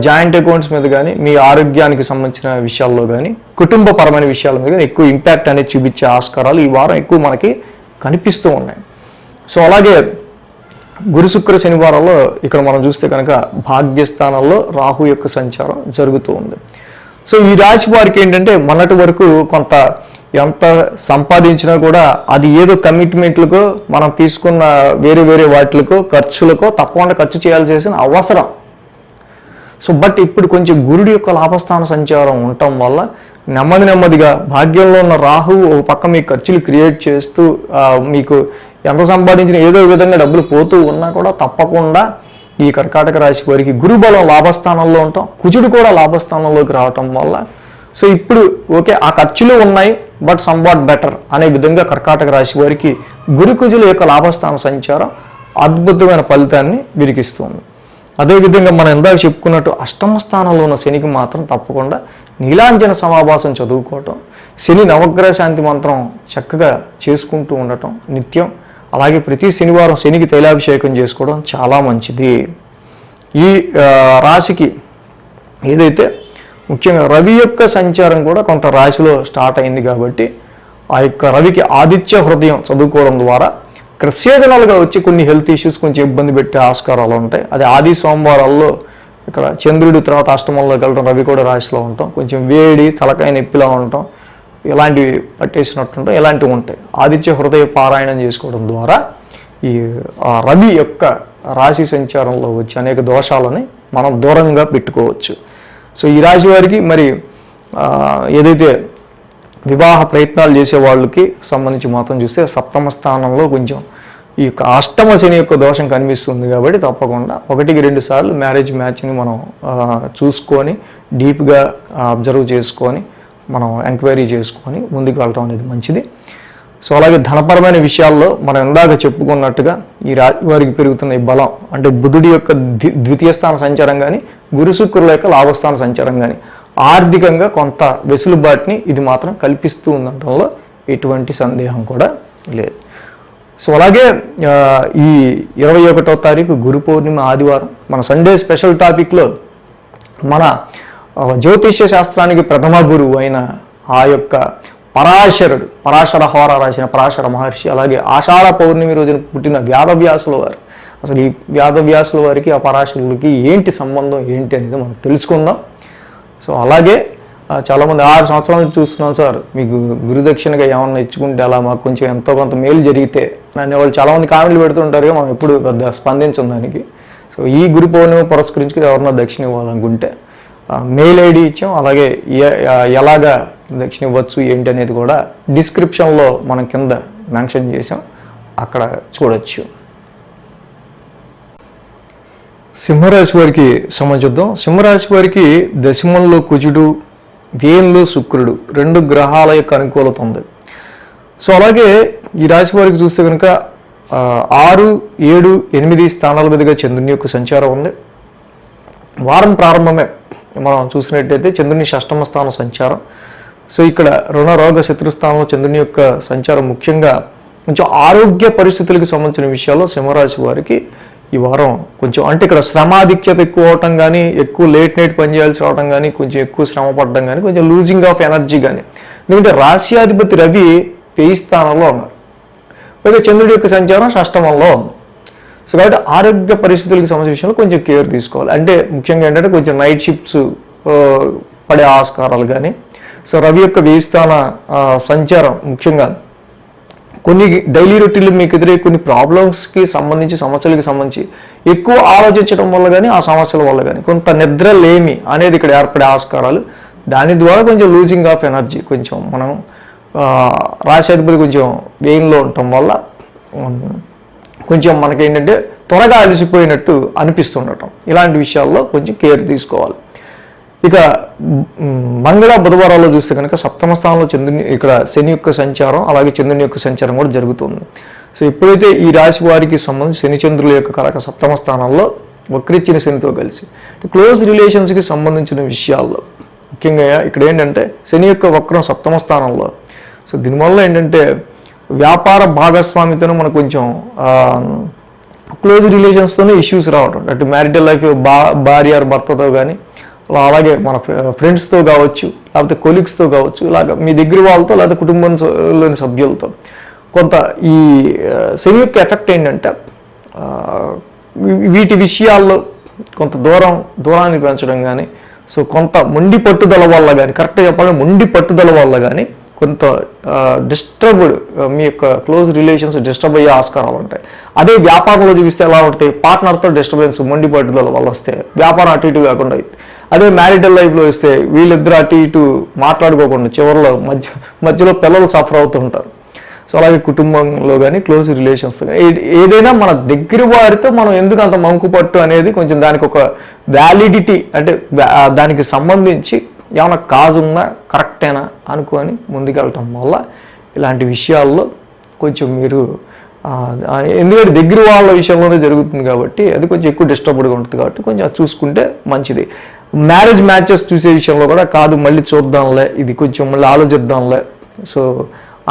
జాయింట్ అకౌంట్స్ మీద కానీ మీ ఆరోగ్యానికి సంబంధించిన విషయాల్లో కానీ కుటుంబపరమైన విషయాల మీద ఎక్కువ ఇంపాక్ట్ అనేది చూపించే ఆస్కారాలు ఈ వారం ఎక్కువ మనకి కనిపిస్తూ ఉన్నాయి. సో అలాగే గురు శుక్ర శనివారాల్లో ఇక్కడ మనం చూస్తే కనుక భాగ్యస్థానంలో రాహు యొక్క సంచారం జరుగుతూ ఉంది. సో ఈ రాశి వారికి ఏంటంటే మొన్నటి వరకు కొంత ఎంత సంపాదించినా కూడా అది ఏదో కమిట్మెంట్లకో మనం తీసుకున్న వేరే వాటికో ఖర్చులకో తప్పకుండా ఖర్చు చేయాల్సిన అవసరం. సో బట్ ఇప్పుడు కొంచెం గురుడి యొక్క లాభస్థాన సంచారం ఉండటం వల్ల నెమ్మదిగా భాగ్యంలో ఉన్న రాహువు ఒక పక్క మీ ఖర్చులు క్రియేట్ చేస్తూ మీకు ఎంత సంపాదించిన ఏదో విధంగా డబ్బులు పోతూ ఉన్నా కూడా తప్పకుండా ఈ కర్కాటక రాశి వారికి గురుబలం లాభస్థానంలో ఉంటాం, కుజుడు కూడా లాభస్థానంలోకి రావటం వల్ల సో ఇప్పుడు ఓకే ఆ ఖర్చులు ఉన్నాయి బట్ సంవాట్ బెటర్ అనే విధంగా కర్కాటక రాశి వారికి గురు కుజుల యొక్క లాభస్థాన సంచారం అద్భుతమైన ఫలితాన్ని విరికిస్తుంది. అదేవిధంగా మనం ఇందాక చెప్పుకున్నట్టు అష్టమ స్థానంలో ఉన్న శనికి మాత్రం తప్పకుండా నీలాంజన సమాభాసం చదువుకోవటం, శని నవగ్రహ శాంతి మంత్రం చక్కగా చేసుకుంటూ ఉండటం నిత్యం. అలాగే ప్రతి శనివారం శనికి తైలాభిషేకం చేసుకోవడం చాలా మంచిది. ఈ రాశికి ఏదైతే ముఖ్యంగా రవి యొక్క సంచారం కూడా కొంత రాశిలో స్టార్ట్ అయింది. కాబట్టి ఆ యొక్క రవికి ఆదిత్య హృదయం చదువుకోవడం ద్వారా ఇక్కడ సీజనల్గా వచ్చి కొన్ని హెల్త్ ఇష్యూస్ కొంచెం ఇబ్బంది పెట్టే ఆస్కారాలు ఉంటాయి. అది ఆది సోమవారాల్లో ఇక్కడ చంద్రుడి తర్వాత అష్టమంలోకి వెళ్ళడం, రవి కూడా రాశిలో ఉంటాం, కొంచెం వేడి తలకాయ నొప్పిలా ఉండటం ఇలాంటివి పట్టేసినట్టుంటాం, ఇలాంటివి ఉంటాయి. ఆదిత్య హృదయ పారాయణం చేసుకోవడం ద్వారా ఈ రవి యొక్క రాశి సంచారంలో వచ్చి అనేక దోషాలని మనం దూరంగా పెట్టుకోవచ్చు. సో ఈ రాశి వారికి మరి ఏదైతే వివాహ ప్రయత్నాలు చేసే వాళ్ళకి సంబంధించి మాత్రం చూస్తే సప్తమ స్థానంలో కొంచెం ఈ యొక్క అష్టమ శని యొక్క దోషం కనిపిస్తుంది. కాబట్టి తప్పకుండా 1-2 సార్లు మ్యారేజ్ మ్యాచ్ని మనం చూసుకొని డీప్గా అబ్జర్వ్ చేసుకొని మనం ఎంక్వైరీ చేసుకొని ముందుకు వెళ్ళటం అనేది మంచిది. సో అలాగే ధనపరమైన విషయాల్లో మనం ఇందాక చెప్పుకున్నట్టుగా ఈ రాశి వారికి పెరుగుతున్న ఈ బలం అంటే బుధుడి యొక్క ద్వితీయ స్థాన సంచారం కానీ గురు శుక్రుల యొక్క లాభస్థాన సంచారం కానీ ఆర్థికంగా కొంత వెసులుబాటుని ఇది మాత్రం కల్పిస్తూ ఉండటంలో ఎటువంటి సందేహం కూడా లేదు. సో అలాగే ఈ 21వ తారీఖు గురు పౌర్ణిమ ఆదివారం మన సండే స్పెషల్ టాపిక్లో మన జ్యోతిష్య శాస్త్రానికి ప్రథమ గురువు అయిన ఆ యొక్క పరాశరుడు, పరాశర హోర రాసిన పరాశర మహర్షి, అలాగే ఆషాఢ పౌర్ణమి రోజున పుట్టిన వ్యాధవ్యాసుల వారు. అసలు ఈ వ్యాధవ్యాసుల వారికి ఆ పరాశరుడికి ఏంటి సంబంధం ఏంటి అనేది మనం తెలుసుకుందాం. సో అలాగే చాలామంది 6 సంవత్సరాల నుంచి చూస్తున్నాం సార్, మీకు గురుదక్షిణగా ఏమన్నా ఇచ్చుకుంటే అలా మాకు కొంచెం ఎంతో కొంత మేలు జరిగితే నన్ను వాళ్ళు చాలామంది కామెంట్లు పెడుతుంటారు, మనం ఎప్పుడు పెద్ద స్పందించం దానికి. సో ఈ గురు పౌర్ణమి పురస్కరించుకుని ఎవరన్నా దక్షిణ ఇవ్వాలనుకుంటే మెయిల్ ఐడి ఇచ్చాం, అలాగే ఎలాగా దక్షిణ ఇవ్వచ్చు ఏంటి అనేది కూడా డిస్క్రిప్షన్లో మనం కింద మెన్షన్ చేసాం, అక్కడ చూడొచ్చు. సింహరాశి వారికి సంబంధిద్దాం. సింహరాశి వారికి దశమంలో కుజుడు, వ్యయంలో శుక్రుడు, 2 గ్రహాల యొక్క అనుకూలత ఉంది. సో అలాగే ఈ రాశి వారికి చూస్తే కనుక 6, 7, 8 స్థానాల మీదుగా చంద్రుని యొక్క సంచారం ఉంది. వారం ప్రారంభమే మనం చూసినట్టయితే చంద్రుని షష్టమ స్థానం సంచారం. సో ఇక్కడ రుణ రోగ శత్రుస్థానంలో చంద్రుని యొక్క సంచారం ముఖ్యంగా కొంచెం ఆరోగ్య పరిస్థితులకు సంబంధించిన విషయాల్లో సింహరాశి వారికి ఈ వారం కొంచెం, అంటే ఇక్కడ శ్రమాధిక్యత ఎక్కువ అవటం కానీ, ఎక్కువ లేట్ నైట్ పనిచేయాల్సి రావడం కానీ, కొంచెం ఎక్కువ శ్రమ పడడం కానీ, కొంచెం లూజింగ్ ఆఫ్ ఎనర్జీ కానీ. ఎందుకంటే రాశ్యాధిపతి రవి 10 స్థానంలో ఉన్నారు, పైగా చంద్రుడి యొక్క సంచారం షష్టమంలో ఉంది. సో కాబట్టి ఆరోగ్య పరిస్థితులకు సంబంధించిన విషయంలో కొంచెం కేర్ తీసుకోవాలి. అంటే ముఖ్యంగా ఏంటంటే కొంచెం నైట్ షిఫ్ట్స్ పడే ఆస్కారాలు కానీ. సో రవి యొక్క 10 స్థాన సంచారం ముఖ్యంగా కొన్ని డైలీ రొటీన్లు మీకు ఎదురయ్యే కొన్ని ప్రాబ్లమ్స్కి సంబంధించి, సమస్యలకు సంబంధించి ఎక్కువ ఆలోచించడం వల్ల కానీ, ఆ సమస్యల వల్ల కానీ కొంత నిద్ర లేమి అనేది ఇక్కడ ఏర్పడే ఆస్కారాలు. దాని ద్వారా కొంచెం లూజింగ్ ఆఫ్ ఎనర్జీ, కొంచెం మనం రాశాధిపతి కొంచెం వ్యయంలో ఉండటం వల్ల కొంచెం మనకేంటంటే త్వరగా అలసిపోయినట్టు అనిపిస్తుండటం, ఇలాంటి విషయాల్లో కొంచెం కేర్ తీసుకోవాలి. ఇక మంగళ బుధవారాల్లో చూస్తే కనుక సప్తమ స్థానంలో చంద్రుని, ఇక్కడ శని యొక్క సంచారం, అలాగే చంద్రుని యొక్క సంచారం కూడా జరుగుతుంది. సో ఎప్పుడైతే ఈ రాశి వారికి సంబంధించి శని చంద్రుల యొక్క కలక సప్తమ స్థానంలో వక్రించిన శనితో కలిసి క్లోజ్ రిలేషన్స్కి సంబంధించిన విషయాల్లో ముఖ్యంగా ఇక్కడ ఏంటంటే శని యొక్క వక్రం సప్తమ స్థానంలో. సో దీనివల్ల ఏంటంటే వ్యాపార భాగస్వామితోనే మనకు కొంచెం క్లోజ్ రిలేషన్స్తోనే ఇష్యూస్ రావటం, అటు మ్యారిటల్ లైఫ్ భార్య భర్తతో కానీ, అలాగే మన ఫ్రెండ్స్తో కావచ్చు, లేకపోతే కొలీగ్స్తో కావచ్చు, ఇలాగ మీ దగ్గర వాళ్ళతో, లేకపోతే కుటుంబంలోని సభ్యులతో కొంత ఈ శని యొక్క ఎఫెక్ట్ ఏంటంటే వీటి విషయాల్లో కొంత దూరాన్ని పెంచడం కానీ, సో కొంత మొండి పట్టుదల వల్ల కానీ, కరెక్ట్గా చెప్పాలంటే మొండి పట్టుదల వల్ల కానీ కొంత డిస్టర్బ్డ్, మీ యొక్క క్లోజ్ రిలేషన్స్ డిస్టర్బ్ అయ్యే ఆస్కారాలు ఉంటాయి. అదే వ్యాపారంలో చూపిస్తే ఎలా ఉంటాయి, పార్ట్నర్తో డిస్టర్బెన్స్ మొండి పట్టుదల వల్ల వస్తే వ్యాపారం అటు ఇటు కాకుండా అవుతుంది. అదే మ్యారిటల్ లైఫ్లో వస్తే వీళ్ళిద్దరు అటు ఇటు మాట్లాడుకోకుండా చివరిలో మధ్యలో పిల్లలు సఫర్ అవుతూ ఉంటారు. సో అలాగే కుటుంబంలో కానీ, క్లోజ్ రిలేషన్స్ కానీ, ఏదైనా మన దగ్గర వారితో మనం ఎందుకు అంత మంకుపట్టు అనేది కొంచెం దానికి ఒక వ్యాలిడిటీ, అంటే దానికి సంబంధించి ఏమైనా కాజు ఉందా, కరెక్టేనా అనుకొని ముందుకెళ్ళటం వల్ల ఇలాంటి విషయాల్లో కొంచెం మీరు, ఎందుకంటే దగ్గర వాళ్ళ విషయంలోనే జరుగుతుంది కాబట్టి అది కొంచెం ఎక్కువ డిస్టర్బ్డ్గా ఉంటుంది, కాబట్టి కొంచెం అది చూసుకుంటే మంచిది. మ్యారేజ్ మ్యాచెస్ చూసే విషయంలో కూడా కాదు, మళ్ళీ చూద్దాంలే, ఇది కొంచెం మళ్ళీ ఆలోచిద్దాంలే సో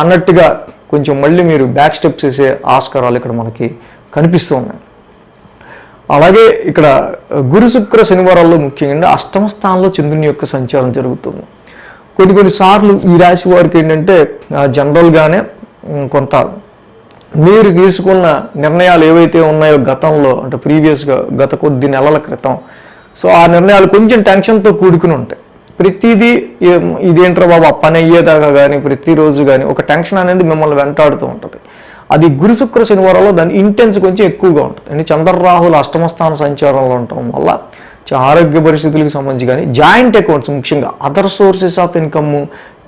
అన్నట్టుగా కొంచెం మళ్ళీ మీరు బ్యాక్ స్టెప్స్ వేసే ఆస్కారాలు ఇక్కడ మనకి కనిపిస్తూ ఉన్నాయి. అలాగే ఇక్కడ గురు శుక్ర శనివారాల్లో ముఖ్యంగా అష్టమ స్థానంలో చంద్రుని యొక్క సంచారం జరుగుతుంది. కొన్నిసార్లు ఈ రాశి వారికి ఏంటంటే జనరల్గానే కొంత మీరు తీసుకున్న నిర్ణయాలు ఏవైతే ఉన్నాయో గతంలో, అంటే ప్రీవియస్గా గత కొద్ది నెలల క్రితం, సో ఆ నిర్ణయాలు కొంచెం టెన్షన్తో కూడుకుని ఉంటాయి. ప్రతిదీ ఇదేంట్రా బాబు పని అయ్యేదాకా కానీ, ప్రతిరోజు కానీ ఒక టెన్షన్ అనేది మిమ్మల్ని వెంటాడుతూ ఉంటుంది. అది గురు శుక్ర శనివారాల్లో దాని ఇంటెన్స్ కొంచెం ఎక్కువగా ఉంటుంది. అంటే చంద్రరాహుల అష్టమ స్థాన సంచారంలో ఉండటం వల్ల ఆరోగ్య పరిస్థితులకు సంబంధించి కానీ, జాయింట్ అకౌంట్స్ ముఖ్యంగా other sources of income,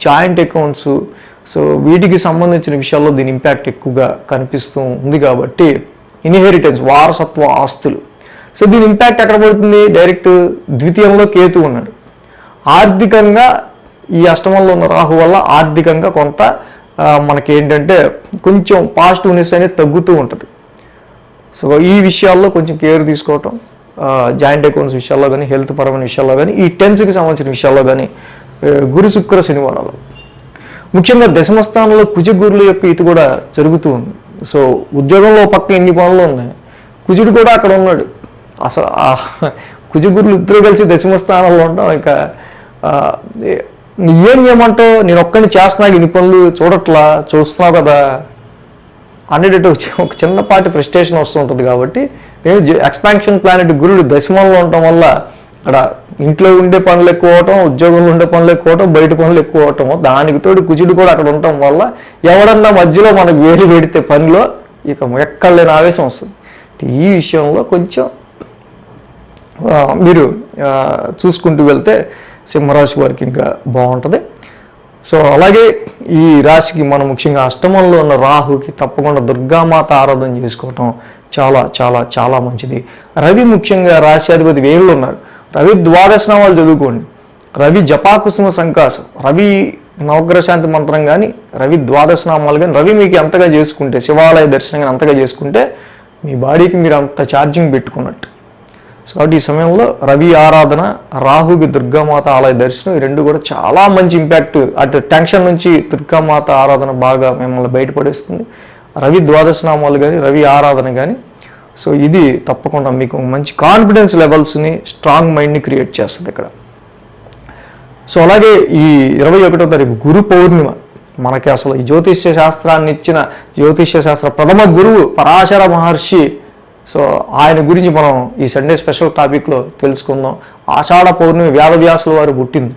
joint accounts, so వీటికి సంబంధించిన విషయాల్లో దీని ఇంపాక్ట్ ఎక్కువగా కనిపిస్తూ ఉంది. కాబట్టి ఇన్హెరిటెన్స్, వారసత్వ ఆస్తులు, సో దీని ఇంపాక్ట్ ఎక్కడ పడుతుంది, డైరెక్ట్ ద్వితీయంలో కేతు ఉన్నాడు. ఆర్థికంగా ఈ అష్టమంలో ఉన్న రాహు వల్ల ఆర్థికంగా కొంత మనకి ఏంటంటే కొంచెం పాజిటివ్నెస్ అనేది తగ్గుతూ ఉంటుంది. సో ఈ విషయాల్లో కొంచెం కేర్ తీసుకోవటం, జాయింట్ అకౌంట్స్ విషయాల్లో కానీ, హెల్త్ పరమైన విషయాల్లో కానీ, ఈ టెన్స్కి సంబంధించిన విషయాల్లో కానీ గురు శుక్ర శనివారాలు ముఖ్యంగా దశమ స్థానంలో కుజగురుల యొక్క ఇది కూడా జరుగుతూ ఉంది. సో ఉద్యోగంలో పక్క ఎన్ని పనులు ఉన్నాయి, కుజుడు కూడా అక్కడ ఉన్నాడు. అసలు కుజగురులు ఇద్దరు కలిసి దశమ స్థానంలో ఉంటాం. ఇక ఏం చేయమంటావు, నేను ఒక్కడిని చేస్తున్నా, ఇన్ని పనులు చూస్తున్నావు కదా అనేటట్టు ఒక చిన్నపాటి ఫ్రస్ట్రేషన్ వస్తుంటుంది. కాబట్టి నేను ఎక్స్పాన్షన్ ప్లానెట్ గురుడు దశమంలో ఉండటం వల్ల అక్కడ ఇంట్లో ఉండే పనులు ఎక్కువ అవటం, ఉద్యోగంలో ఉండే పనులు ఎక్కువ అవటం, బయట పనులు ఎక్కువ అవటం, దానికి తోడు కుజుడు కూడా అక్కడ ఉండటం వల్ల ఎవడన్నా మధ్యలో మనకు వేలు పెడితే పనిలో ఇక ఎక్కడలేని ఆవేశం వస్తుంది. ఈ విషయంలో కొంచెం మీరు చూసుకుంటూ వెళ్తే సింహరాశి వారికి ఇంకా బాగుంటుంది. సో అలాగే ఈ రాశికి మనం ముఖ్యంగా అష్టమంలో ఉన్న రాహుకి తప్పకుండా దుర్గామాత ఆరాధన చేసుకోవటం చాలా చాలా చాలా మంచిది. రవి ముఖ్యంగా రాశ్యాధిపతి వేరులో ఉన్నారు. రవి ద్వాదశ నామాలు చదువుకోండి. రవి జపాకుసుమ సంకాసం, రవి నవగ్రహ శాంతి మంత్రం కానీ, రవి ద్వాదశ నామాలు కానీ, రవి మీకు ఎంతగా చేసుకుంటే, శివాలయ దర్శనం కానీ అంతగా చేసుకుంటే మీ బాడీకి మీరు అంత ఛార్జింగ్ పెట్టుకున్నట్టు. సో కాబట్టి ఈ సమయంలో రవి ఆరాధన, రాహుకి దుర్గామాత ఆలయ దర్శనం, ఈ రెండు కూడా చాలా మంచి ఇంపాక్ట్. అటు టెన్షన్ నుంచి దుర్గామాత ఆరాధన బాగా మిమ్మల్ని బయటపడేస్తుంది. రవి ద్వాదశ నామాలు కానీ, రవి ఆరాధన కానీ, సో ఇది తప్పకుండా మీకు మంచి కాన్ఫిడెన్స్ లెవెల్స్ని, స్ట్రాంగ్ మైండ్ని క్రియేట్ చేస్తుంది ఇక్కడ. సో అలాగే ఈ 21వ తారీఖు గురు పౌర్ణిమ. మనకి అసలు ఈ జ్యోతిష్య శాస్త్రాన్ని ఇచ్చిన జ్యోతిష్య శాస్త్ర ప్రథమ గురువు పరాశర మహర్షి. సో ఆయన గురించి మనం ఈ సండే స్పెషల్ టాపిక్లో తెలుసుకుందాం. ఆషాఢ పౌర్ణమి వేదవ్యాసుల వారు పుట్టింది.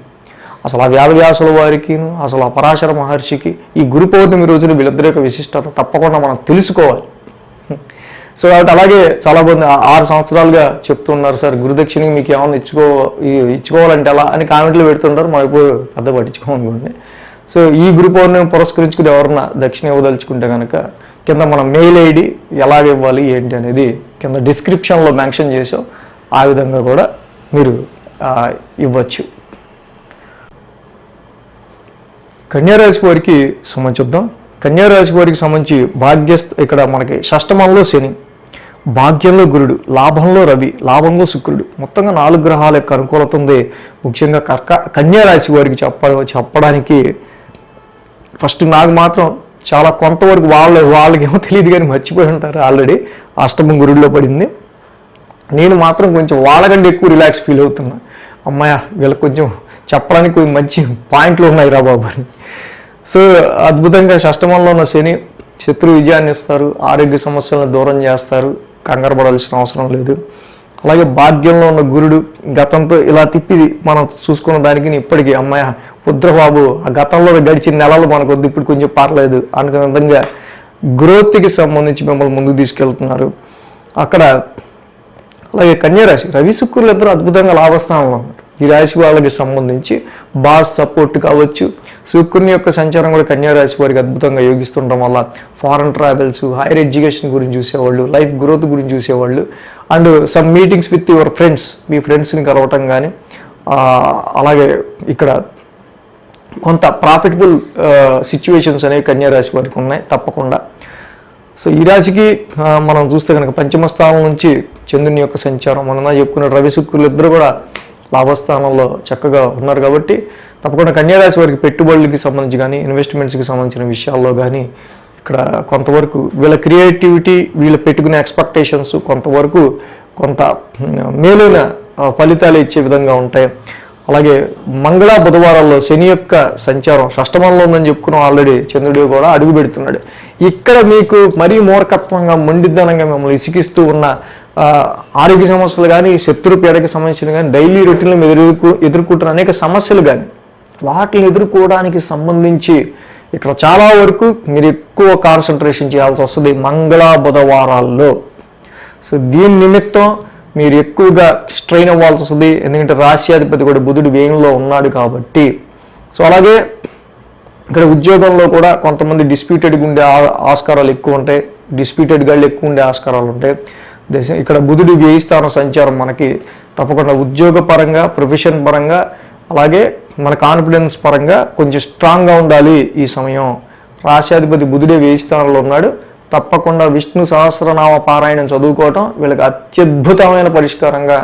అసలు ఆ వేదవ్యాసుల వారికి, అసలు ఆ పరాశర మహర్షికి ఈ గురు పౌర్ణమి రోజున వీళ్ళిద్దరి యొక్క విశిష్టత తప్పకుండా మనం తెలుసుకోవాలి. సో కాబట్టి అలాగే చాలామంది 6 సంవత్సరాలుగా చెప్తున్నారు, సార్ గురుదక్షిణకి మీకు ఏమన్నా ఇచ్చుకోవాలంటే ఎలా అని కామెంట్లు పెడుతుంటారు. మనం ఇప్పుడు పెద్ద పట్టించుకోమనుకోండి. సో ఈ గురు పౌర్ణమి పురస్కరించుకుని ఎవరన్నా దక్షిణ ఇవ్వదలుచుకుంటే కనుక కింద మనం మెయిల్ ఐడి ఎలాగ ఇవ్వాలి ఏంటి అనేది కింద డిస్క్రిప్షన్లో మెన్షన్ చేసాం. ఆ విధంగా కూడా మీరు ఇవ్వచ్చు. కన్యారాశి వారికి సంబంధించుద్దాం. కన్యారాశి వారికి సంబంధించి ఇక్కడ మనకి షష్టమంలో శని, భాగ్యంలో గురుడు, లాభంలో రవి, లాభంలో శుక్రుడు, మొత్తంగా 4 గ్రహాల యొక్క అనుకూలత ఉంది. ముఖ్యంగా కన్యారాశి వారికి చెప్పడానికి ఫస్ట్ నాకు మాత్రం చాలా కొంతవరకు వాళ్ళకేమో తెలియదు కానీ మర్చిపోయి ఉంటారు ఆల్రెడీ. అష్టమం గురుడిలో పడింది. నేను మాత్రం కొంచెం వాళ్ళకంటే ఎక్కువ రిలాక్స్ ఫీల్ అవుతున్నా. అమ్మాయ వీళ్ళకి కొంచెం చెప్పడానికి కొంచెం మంచి పాయింట్లు ఉన్నాయి రా బాబు అని. సో అద్భుతంగా షష్టమంలో ఉన్న శని శత్రు విజయాన్ని ఇస్తారు, ఆరోగ్య సమస్యలను దూరం చేస్తారు, కంగారు పడాల్సిన అవసరం లేదు. అలాగే భాగ్యంలో ఉన్న గురుడు గతంతో ఇలా తిప్పి మనం చూసుకున్న దానికి ఇప్పటికీ అమ్మాయి ఉద్రబాబు ఆ గతంలో గడిచిన నెలలు మనకు వద్దు, ఇప్పుడు కొంచెం పర్లేదు అనుకునే విధంగా గ్రోత్కి సంబంధించి మిమ్మల్ని ముందుకు తీసుకెళ్తున్నారు అక్కడ. అలాగే కన్యారాశి రవి శుక్రులు ఇద్దరు అద్భుతంగా లాభస్థానంలో ఉన్నారు. ఈ రాశి వాళ్ళకి సంబంధించి బాస్ సపోర్ట్ కావచ్చు. శుక్రుని యొక్క సంచారం కూడా కన్యారాశి వారికి అద్భుతంగా యోగిస్తుండడం వల్ల ఫారెన్ ట్రావెల్స్, హైయర్ ఎడ్యుకేషన్ గురించి చూసేవాళ్ళు, లైఫ్ గ్రోత్ గురించి చూసేవాళ్ళు, and some meetings with your friends, మీ ఫ్రెండ్స్ని కలవటం కానీ, అలాగే ఇక్కడ కొంత ప్రాఫిటబుల్ సిచ్యువేషన్స్ అనేవి కన్యారాశి వారికి ఉన్నాయి తప్పకుండా. సో ఈ రాశికి మనం చూస్తే కనుక పంచమ స్థానం నుంచి చంద్రుని యొక్క సంచారం, మనం చెప్పుకున్న రవి శుక్రులు ఇద్దరు కూడా లాభస్థానంలో చక్కగా ఉన్నారు. కాబట్టి తప్పకుండా కన్యారాశి వారికి పెట్టుబడులకి సంబంధించి కానీ, ఇన్వెస్ట్మెంట్స్కి సంబంధించిన విషయాల్లో కానీ ఇక్కడ కొంతవరకు వీళ్ళ క్రియేటివిటీ, వీళ్ళు పెట్టుకునే ఎక్స్పెక్టేషన్స్ కొంత మేలైన ఫలితాలు ఇచ్చే విధంగా ఉంటాయి. అలాగే మంగళ బుధవారాల్లో శని యొక్క సంచారం షష్టమంలో ఉందని చెప్పుకున్నాం ఆల్రెడీ. చంద్రుడు కూడా అడుగు పెడుతున్నాడు ఇక్కడ. మీకు మరీ మూర్ఖత్వంగా మొండిద్దనంగా మిమ్మల్ని ఇసికిస్తూ ఉన్న ఆరోగ్య సమస్యలు కానీ, శత్రు పీడకి సంబంధించిన కానీ, డైలీ రొటీన్లు మీరు ఎదుర్కొంటున్న అనేక సమస్యలు కానీ, వాటిని ఎదుర్కోవడానికి సంబంధించి ఇక్కడ చాలా వరకు మీరు ఎక్కువ కాన్సన్ట్రేషన్ చేయాల్సి వస్తుంది మంగళ బుధవారాల్లో. సో దీని నిమిత్తం మీరు ఎక్కువగా స్ట్రెయిన్ అవ్వాల్సి వస్తుంది. ఎందుకంటే రాశ్యాధిపతి కూడా బుధుడు వ్యయంలో ఉన్నాడు కాబట్టి. సో అలాగే ఇక్కడ ఉద్యోగంలో కూడా కొంతమంది డిస్ప్యూటెడ్గా ఉండే ఆస్కారాలు ఎక్కువ ఉంటాయి, డిస్ప్యూటెడ్ గాళ్ళు ఎక్కువ ఉండే ఆస్కారాలు ఉంటాయి. ఇక్కడ బుధుడు వ్యయస్థాన సంచారం మనకి తప్పకుండా ఉద్యోగ పరంగా, ప్రొఫెషన్ పరంగా, అలాగే మన కాన్ఫిడెన్స్ పరంగా కొంచెం స్ట్రాంగ్గా ఉండాలి ఈ సమయం. రాశ్యాధిపతి బుధుడే వ్యయస్థానంలో ఉన్నాడు. తప్పకుండా విష్ణు సహస్రనామ పారాయణం చదువుకోవటం వీళ్ళకి అత్యద్భుతమైన పరిష్కారంగా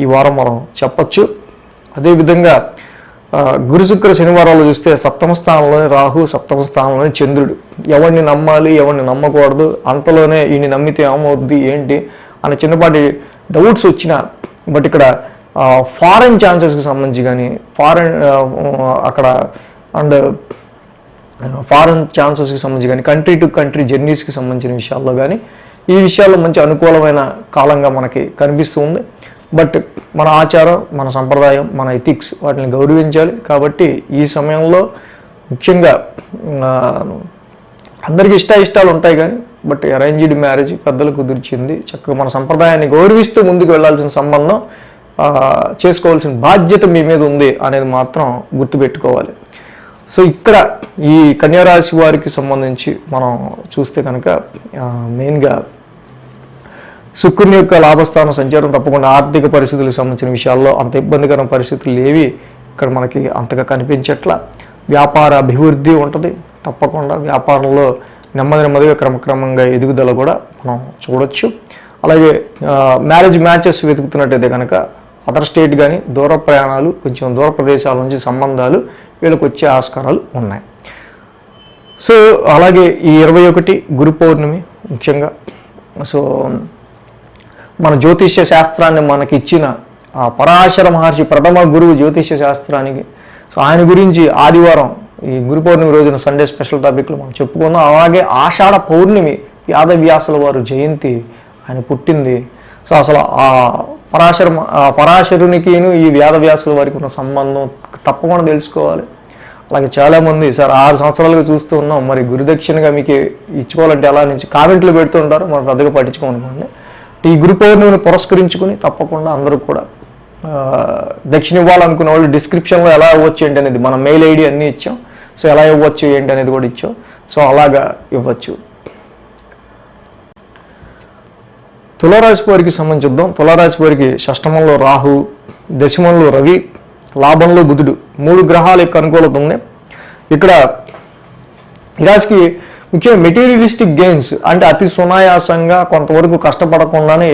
ఈ వారం మనం చెప్పచ్చు. అదేవిధంగా గురు శుక్ర శనివారాలు చూస్తే సప్తమ స్థానంలోనే రాహు, సప్తమ స్థానంలోనే చంద్రుడు. ఎవరిని నమ్మాలి, ఎవరిని నమ్మకూడదు, అంతలోనే ఈయన్ని నమ్మితే ఏమవుద్ది ఏంటి అనే చిన్నపాటి డౌట్స్ వచ్చినా, బట్ ఇక్కడ ఫారెన్ ఛాన్సెస్కి సంబంధించి కానీ అక్కడ అండ్ ఫారెన్ ఛాన్సెస్కి సంబంధించి కానీ కంట్రీ టు కంట్రీ జర్నీస్కి సంబంధించిన విషయాల్లో కానీ ఈ విషయాల్లో మంచి అనుకూలమైన కాలంగా మనకి కనిపిస్తుంది. బట్ మన ఆచారం, మన సంప్రదాయం, మన ఎథిక్స్ వాటిని గౌరవించాలి. కాబట్టి ఈ సమయంలో ముఖ్యంగా అందరికీ ఇష్టాలు ఉంటాయి కానీ బట్ అరేంజ్డ్ మ్యారేజ్ పెద్దలు కుదిర్చింది. చక్కగా మన సంప్రదాయాన్ని గౌరవిస్తూ ముందుకు వెళ్ళాల్సిన సంబంధం, చేసుకోవాల్సిన బాధ్యత మీ మీద ఉంది అనేది మాత్రం గుర్తుపెట్టుకోవాలి. సో ఇక్కడ ఈ కన్యారాశి వారికి సంబంధించి మనం చూస్తే కనుక మెయిన్గా శుక్రుని యొక్క లాభస్థాన సంచారం తప్పకుండా ఆర్థిక పరిస్థితులకు సంబంధించిన విషయాల్లో అంత ఇబ్బందికరమైన పరిస్థితులు ఏవి ఇక్కడ మనకి అంతగా కనిపించట్లా. వ్యాపార అభివృద్ధి ఉంటుంది తప్పకుండా. వ్యాపారంలో నెమ్మదిగా క్రమక్రమంగా ఎదుగుదల కూడా మనం చూడొచ్చు. అలాగే మ్యాచెస్ వెతుకుతున్నట్టయితే కనుక అదర్ స్టేట్ కానీ దూర ప్రయాణాలు, కొంచెం దూర ప్రదేశాల నుంచి సంబంధాలు వీళ్ళకి వచ్చే ఆస్కారాలు ఉన్నాయి. సో అలాగే ఈ 21 గురు పౌర్ణమి ముఖ్యంగా సో మన జ్యోతిష్య శాస్త్రాన్ని మనకి ఇచ్చిన పరాశర మహర్షి ప్రథమ గురువు జ్యోతిష్య శాస్త్రానికి, సో ఆయన గురించి ఆదివారం ఈ గురు పౌర్ణమి రోజున సండే స్పెషల్ టాపిక్లో మనం చెప్పుకుందాం. అలాగే ఆషాఢ పౌర్ణమి వ్యాసవ్యాసుల వారు జయంతి, ఆయన పుట్టింది. సో అసలు ఆ పరాశరునికిను ఈ వ్యాసవ్యాసుల వారికి ఉన్న సంబంధం తప్పకుండా తెలుసుకోవాలి. అలాగే చాలామంది సార్ 6 సంవత్సరాలుగా చూస్తూ ఉన్నాం, మరి గురుదక్షిణగా మీకు ఇచ్చుకోవాలంటే ఎలా నుంచి కామెంట్లు పెడుతూ ఉంటారు, మనం పెద్దగా పట్టించుకోమనుకోండి. ఈ గురు పౌర్ణమిని పురస్కరించుకుని తప్పకుండా అందరూ కూడా దక్షిణ ఇవ్వాలనుకున్న వాళ్ళు డిస్క్రిప్షన్లో ఎలా ఇవ్వచ్చు ఏంటి అనేది మన మెయిల్ ఐడి అన్నీ ఇచ్చాం. సో ఎలా ఇవ్వచ్చు ఏంటి అనేది కూడా ఇచ్చాం. సో అలాగా ఇవ్వచ్చు. తులారాశి వారికి సంబంధించి చూద్దాం. తులారాశి వారికి షష్టమంలో రాహు, దశమంలో రవి, లాభంలో బుధుడు, 3 గ్రహాల యొక్క అనుకూలత ఉంది. ఇక్కడ ఈ రాశికి ముఖ్యంగా మెటీరియలిస్టిక్ గెయిన్స్ అంటే అతి సునాయాసంగా కొంతవరకు కష్టపడకుండానే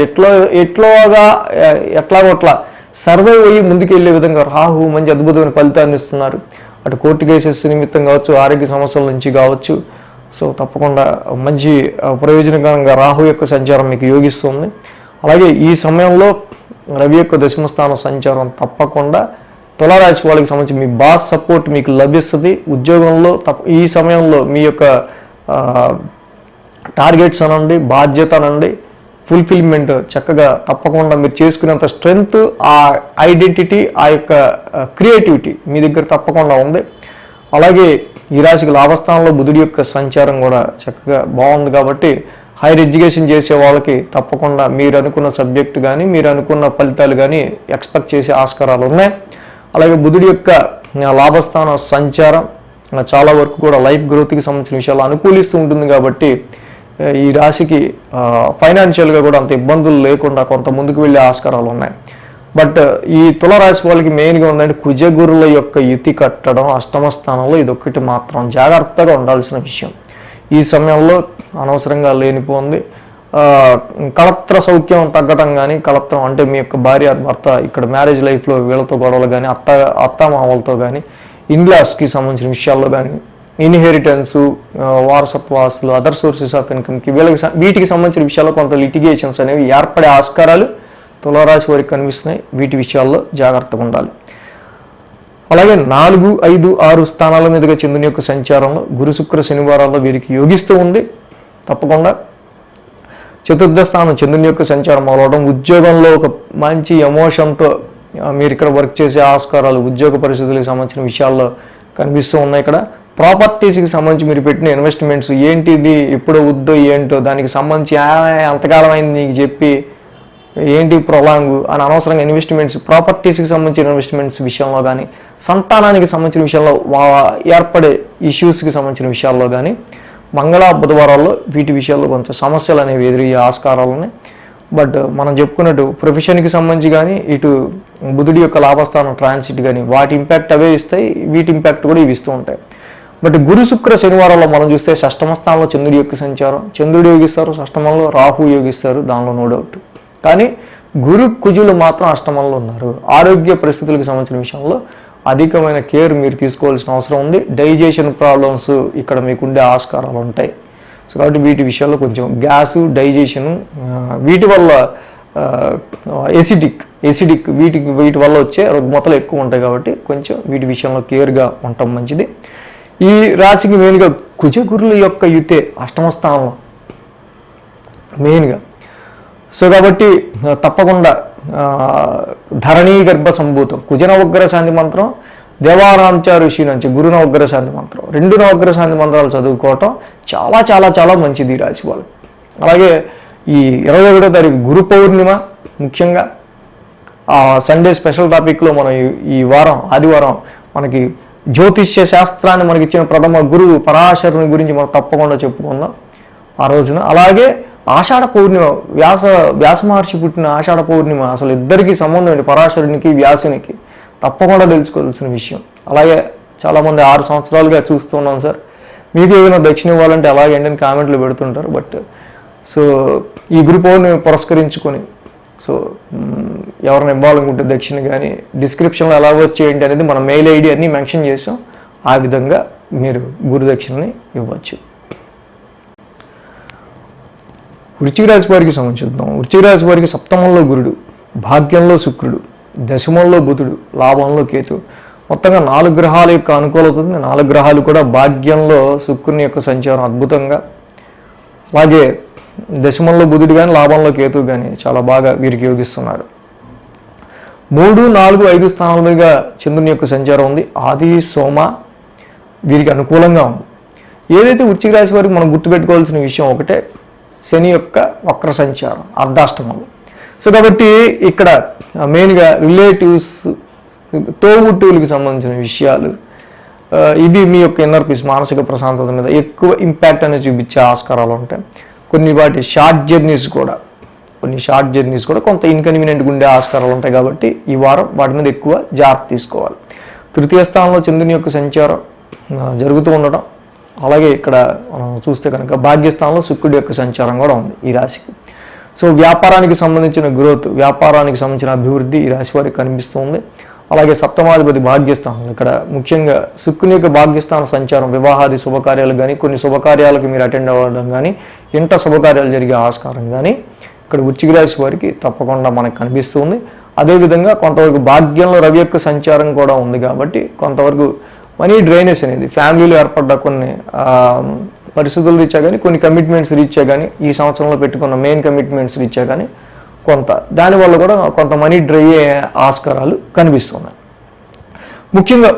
ఎట్లాగోట్లా సర్వైవ్ అయ్యి ముందుకెళ్లే విధంగా రాహు మంచి అద్భుతమైన ఫలితాన్ని ఇస్తున్నారు. అటు కోర్టు కేసెస్ నిమిత్తం కావచ్చు, ఆరోగ్య సమస్యల నుంచి కావచ్చు. సో తప్పకుండా మంచి ప్రయోజనకరంగా రాహు యొక్క సంచారం మీకు యోగిస్తుంది. అలాగే ఈ సమయంలో రవి యొక్క దశమస్థాన సంచారం తప్పకుండా తులారాశి వాళ్ళకి సంబంధించి మీ బాస్ సపోర్ట్ మీకు లభిస్తుంది. ఉద్యోగంలో ఈ సమయంలో మీ యొక్క టార్గెట్స్ అనండి, బాధ్యత అనండి, ఫుల్ఫిల్మెంట్ చక్కగా తప్పకుండా మీరు చేసుకునేంత స్ట్రెంగ్త్, ఆ ఐడెంటిటీ, ఆ యొక్క క్రియేటివిటీ మీ దగ్గర తప్పకుండా ఉంది. అలాగే ఈ రాశికి లాభస్థానంలో బుధుడి యొక్క సంచారం కూడా చక్కగా బాగుంది. కాబట్టి హైయర్ ఎడ్యుకేషన్ చేసే వాళ్ళకి తప్పకుండా మీరు అనుకున్న సబ్జెక్టు కానీ మీరు అనుకున్న ఫలితాలు కానీ ఎక్స్పెక్ట్ చేసే ఆస్కారాలు ఉన్నాయి. అలాగే బుధుడి యొక్క లాభస్థాన సంచారం చాలా వరకు కూడా లైఫ్ గ్రోత్కి సంబంధించిన విషయాలు అనుకూలిస్తూ ఉంటుంది. కాబట్టి ఈ రాశికి ఫైనాన్షియల్గా కూడా అంత ఇబ్బందులు లేకుండా కొంత ముందుకు వెళ్ళే ఆస్కారాలు ఉన్నాయి. బట్ ఈ తులారాశి వాళ్ళకి మెయిన్గా ఉందంటే కుజగురుల యొక్క యుతి కట్టడం అష్టమ స్థానంలో, ఇదొక్కటి మాత్రం జాగ్రత్తగా ఉండాల్సిన విషయం. ఈ సమయంలో అనవసరంగా లేనిపోంది కళత్ర సౌఖ్యం తగ్గటం కానీ, కళత్రం అంటే మీ యొక్క భార్య భర్త ఇక్కడ మ్యారేజ్ లైఫ్లో వీళ్ళతో గొడవలు కానీ, అత్తామామలతో కానీ, ఇన్లాస్కి సంబంధించిన విషయాల్లో కానీ, ఇన్హెరిటెన్సు, వారసత్వాసులు, అదర్ సోర్సెస్ ఆఫ్ ఇన్కమ్కి వీటికి సంబంధించిన విషయాల్లో కొంత లిటిగేషన్స్ అనేవి ఏర్పడే ఆస్కారాలు తులారాశి వారికి కనిపిస్తున్నాయి. వీటి విషయాల్లో జాగ్రత్తగా ఉండాలి. అలాగే 4, 5, 6 స్థానాల మీదుగా చంద్రుని యొక్క సంచారంలో గురు శుక్ర శనివారాల్లో వీరికి యోగిస్తూ ఉంది. తప్పకుండా చతుర్థ స్థానం చంద్రుని యొక్క సంచారం మొదలవడం, ఉద్యోగంలో ఒక మంచి ఎమోషన్తో మీరు ఇక్కడ వర్క్ చేసే ఆస్కారాలు ఉద్యోగ పరిస్థితులకు సంబంధించిన విషయాల్లో కనిపిస్తూ ఉన్నాయి. ఇక్కడ ప్రాపర్టీస్కి సంబంధించి మీరు పెట్టిన ఇన్వెస్ట్మెంట్స్ ఏంటిది, ఎప్పుడో వద్దో ఏంటో దానికి సంబంధించి ఎంతకాలం అయింది నీకు చెప్పి ఏంటి ప్రొలాంగ్ అని అనవసరంగా ఇన్వెస్ట్మెంట్స్, ప్రాపర్టీస్కి సంబంధించిన ఇన్వెస్ట్మెంట్స్ విషయంలో కానీ, సంతానానికి సంబంధించిన విషయంలో ఏర్పడే ఇష్యూస్కి సంబంధించిన విషయాల్లో కానీ, మంగళ బుధవారాల్లో వీటి విషయాల్లో కొంచెం సమస్యలు అనేవి ఎదురయ్యే ఆస్కారాలు ఉన్నాయి. బట్ మనం చెప్పుకున్నట్టు ప్రొఫెషన్కి సంబంధించి కానీ, ఇటు బుధుడి యొక్క లాభస్థానం ట్రాన్సిట్ కానీ వాటి ఇంపాక్ట్ అవే ఇస్తాయి, వీటి ఇంపాక్ట్ కూడా ఇవి ఇస్తూ ఉంటాయి. బట్ గురు శుక్ర శనివారంలో మనం చూస్తే షష్టమ స్థానంలో చంద్రుడి యొక్క సంచారం, చంద్రుడు యోగిస్తారు, షష్టమంలో రాహు యోగిస్తారు, దానిలో నో డౌట్. కానీ గురు కుజులు మాత్రం అష్టమంలో ఉన్నారు. ఆరోగ్య పరిస్థితులకు సంబంధించిన విషయంలో అధికమైన కేర్ మీరు తీసుకోవాల్సిన అవసరం ఉంది. డైజెషన్ ప్రాబ్లమ్స్ ఇక్కడ మీకుండే ఆస్కారాలు ఉంటాయి. సో కాబట్టి వీటి విషయాల్లో కొంచెం గ్యాసు, డైజెషను, వీటి వల్ల ఎసిడిక్ వీటి వల్ల వచ్చే రుగ్మతలు ఎక్కువ ఉంటాయి కాబట్టి కొంచెం వీటి విషయంలో కేర్గా ఉండటం మంచిది. ఈ రాశికి మెయిన్గా కుజగురుల యొక్క యుతే అష్టమ స్థానంలో మెయిన్గా. సో కాబట్టి తప్పకుండా ధరణీ గర్భ సంభూతం కుజనవగ్ర శాంతి మంత్రం, దేవానాంచ ఋషి నుంచి గురు నవగ్రహ శాంతి మంత్రం, 2 నవగ్రహ శాంతి మంత్రాలు చదువుకోవటం చాలా చాలా చాలా మంచిది ఈ రాశి వాళ్ళు. అలాగే ఈ 21వ తారీఖు గురు పౌర్ణిమ, ముఖ్యంగా సండే స్పెషల్ టాపిక్లో మనం ఈ వారం ఆదివారం మనకి జ్యోతిష్య శాస్త్రాన్ని మనకి ఇచ్చిన ప్రథమ గురువు పరాశరుని గురించి మనం తప్పకుండా చెప్పుకుందాం ఆ రోజున. అలాగే ఆషాఢ పౌర్ణిమ, వ్యాస మహర్షి పుట్టిన ఆషాఢ పౌర్ణిమ, అసలు ఇద్దరికీ సంబంధం ఏంటి, పరాశరునికి వ్యాసునికి, తప్పకుండా తెలుసుకోవాల్సిన విషయం. అలాగే చాలామంది 6 సంవత్సరాలుగా చూస్తున్నాం సార్, మీకు ఏమైనా దక్షిణ ఇవ్వాలంటే అలాగే అని కామెంట్లు పెడుతుంటారు. బట్ సో ఈ గురు పౌర్ణిమ పురస్కరించుకొని సో ఎవరిని ఇవ్వాలనుకుంటే దక్షిణ కానీ డిస్క్రిప్షన్లో ఎలా వచ్చేయండి అనేది మన మెయిల్ ఐడి అన్నీ మెన్షన్ చేసాం. ఆ విధంగా మీరు గురు దక్షిణని ఇవ్వచ్చు. వృశ్చిక రాశి వారికి సంబంధించుద్దాం. వృశ్చిక రాశి వారికి సప్తమంలో గురుడు, భాగ్యంలో శుక్రుడు, దశమంలో బుధుడు, లాభంలో కేతు, మొత్తంగా 4 గ్రహాల యొక్క అనుకూలత ఉంది. 4 గ్రహాలు కూడా భాగ్యంలో శుక్రుని యొక్క సంచారం అద్భుతంగా, అలాగే దశమంలో బుధుడు కానీ లాభంలో కేతు కానీ చాలా బాగా వీరికి యోగిస్తున్నారు. 3, 4, 5 స్థానాల మీద చంద్రుని యొక్క సంచారం ఉంది. ఆది సోమ వీరికి అనుకూలంగా ఉంది. ఏదైతే వృశ్చిక రాశి వారికి మనం గుర్తుపెట్టుకోవాల్సిన విషయం ఒకటే, శని యొక్క వక్ర సంచారం అర్ధాష్టమంలో. సో కాబట్టి ఇక్కడ మెయిన్గా రిలేటివ్స్, తోబుట్టువులకి సంబంధించిన విషయాలు, ఇది మీ యొక్క ఇన్నర్ పీస్ మానసిక ప్రశాంతత మీద ఎక్కువ ఇంపాక్ట్ అనేది చూపించే ఆస్కారాలు ఉంటాయి. కొన్ని షార్ట్ జర్నీస్ కూడా కొంత ఇన్కన్వీనియంట్గా ఉండే ఆస్కారాలు ఉంటాయి. కాబట్టి ఈ వారం వాటి మీద ఎక్కువ జాగ్రత్త తీసుకోవాలి. 3వ స్థానంలో చంద్రుని యొక్క సంచారం జరుగుతూ ఉండడం, అలాగే ఇక్కడ మనం చూస్తే కనుక భాగ్యస్థానంలో శుక్రుడి యొక్క సంచారం కూడా ఉంది ఈ రాశికి. సో వ్యాపారానికి సంబంధించిన గ్రోత్, వ్యాపారానికి సంబంధించిన అభివృద్ధి ఈ రాశి వారికి కనిపిస్తుంది. అలాగే సప్తమాధిపతి భాగ్యస్థానం, ఇక్కడ ముఖ్యంగా శుక్రుని యొక్క భాగ్యస్థాన సంచారం వివాహాది శుభకార్యాలు కానీ, కొన్ని శుభకార్యాలకు మీరు అటెండ్ అవ్వడం కానీ, ఇంట శుభకార్యాలు జరిగే ఆస్కారం కానీ ఇక్కడ వృశ్చిక రాశి వారికి తప్పకుండా మనకు కనిపిస్తుంది. అదేవిధంగా కొంతవరకు భాగ్యంలో రవి యొక్క సంచారం కూడా ఉంది కాబట్టి కొంతవరకు మనీ డ్రైనేజ్ అనేది ఫ్యామిలీలో ఏర్పడ్డ కొన్ని పరిస్థితులు రీత్యా కానీ, కొన్ని కమిట్మెంట్స్ రీత్యా కానీ, ఈ సంవత్సరంలో పెట్టుకున్న మెయిన్ కమిట్మెంట్స్ రీత్యా కానీ కొంత దానివల్ల కూడా కొంత మనీ డ్రై అయ్యే ఆస్కారాలు కనిపిస్తున్నాయి. ముఖ్యంగా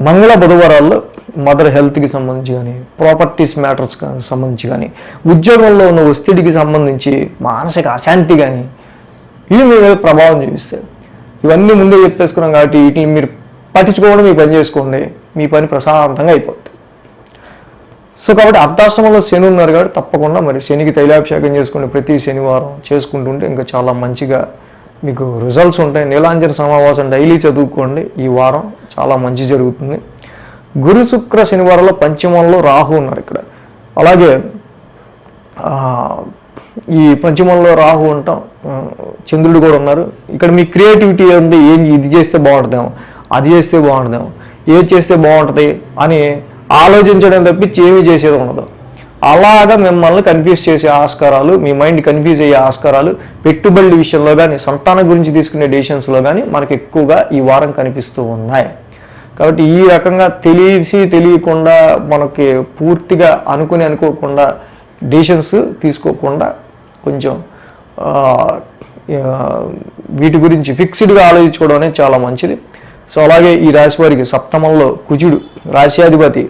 మంగళ బుధవారాల్లో మదర్ హెల్త్కి సంబంధించి కానీ, ప్రాపర్టీస్ మ్యాటర్స్ సంబంధించి కానీ, ఉద్యోగంలో ఉన్న ఒత్తిడికి సంబంధించి మానసిక అశాంతి కానీ ఇవి మీ మీద ప్రభావం చూపిస్తాయి. ఇవన్నీ ముందే చెప్పేసుకున్నాం కాబట్టి వీటిని మీరు పట్టించుకోవడం, మీ పని చేసుకోండి, మీ పని ప్రశాంతంగా అయిపోతుంది. సో కాబట్టి అర్ధాష్టమంలో శని ఉన్నారు కాబట్టి తప్పకుండా మరి శనికి తైలాభిషేకం చేసుకుని ప్రతి శనివారం చేసుకుంటుంటే ఇంకా చాలా మంచిగా మీకు రిజల్ట్స్ ఉంటాయి. నీలాంజన సమావాసం డైలీ చదువుకోండి, ఈ వారం చాలా మంచి జరుగుతుంది. గురు శుక్ర శనివారంలో పంచమంలో రాహు ఉన్నారు ఇక్కడ. అలాగే ఈ పంచమంలో రాహు ఉంటాం, చంద్రుడు కూడా ఉన్నారు. ఇక్కడ మీ క్రియేటివిటీ ఉంది, ఇది చేస్తే బాగుంటుందేమో, అది చేస్తే బాగుంటుందేమో, ఏది చేస్తే బాగుంటుంది అని ఆలోచించడం తప్పించి ఏమీ చేసేది ఉండదు. అలాగా మిమ్మల్ని కన్ఫ్యూజ్ చేసే ఆస్కారాలు, మీ మైండ్ కన్ఫ్యూజ్ అయ్యే ఆస్కారాలు పెట్టుబడుల విషయంలో కానీ, సంతానం గురించి తీసుకునే డెసిషన్స్లో కానీ మనకు ఎక్కువగా ఈ వారం కనిపిస్తూ ఉన్నాయి. కాబట్టి ఈ రకంగా తెలియకుండా మనకి పూర్తిగా అనుకోకుండా డెసిషన్స్ తీసుకోకుండా కొంచెం వీటి గురించి ఫిక్స్డ్గా ఆలోచించుకోవడం అనేది చాలా మంచిది. సో అలాగే ఈ రాశి వారికి సప్తమంలో కుజుడు రాశ్యాధిపతి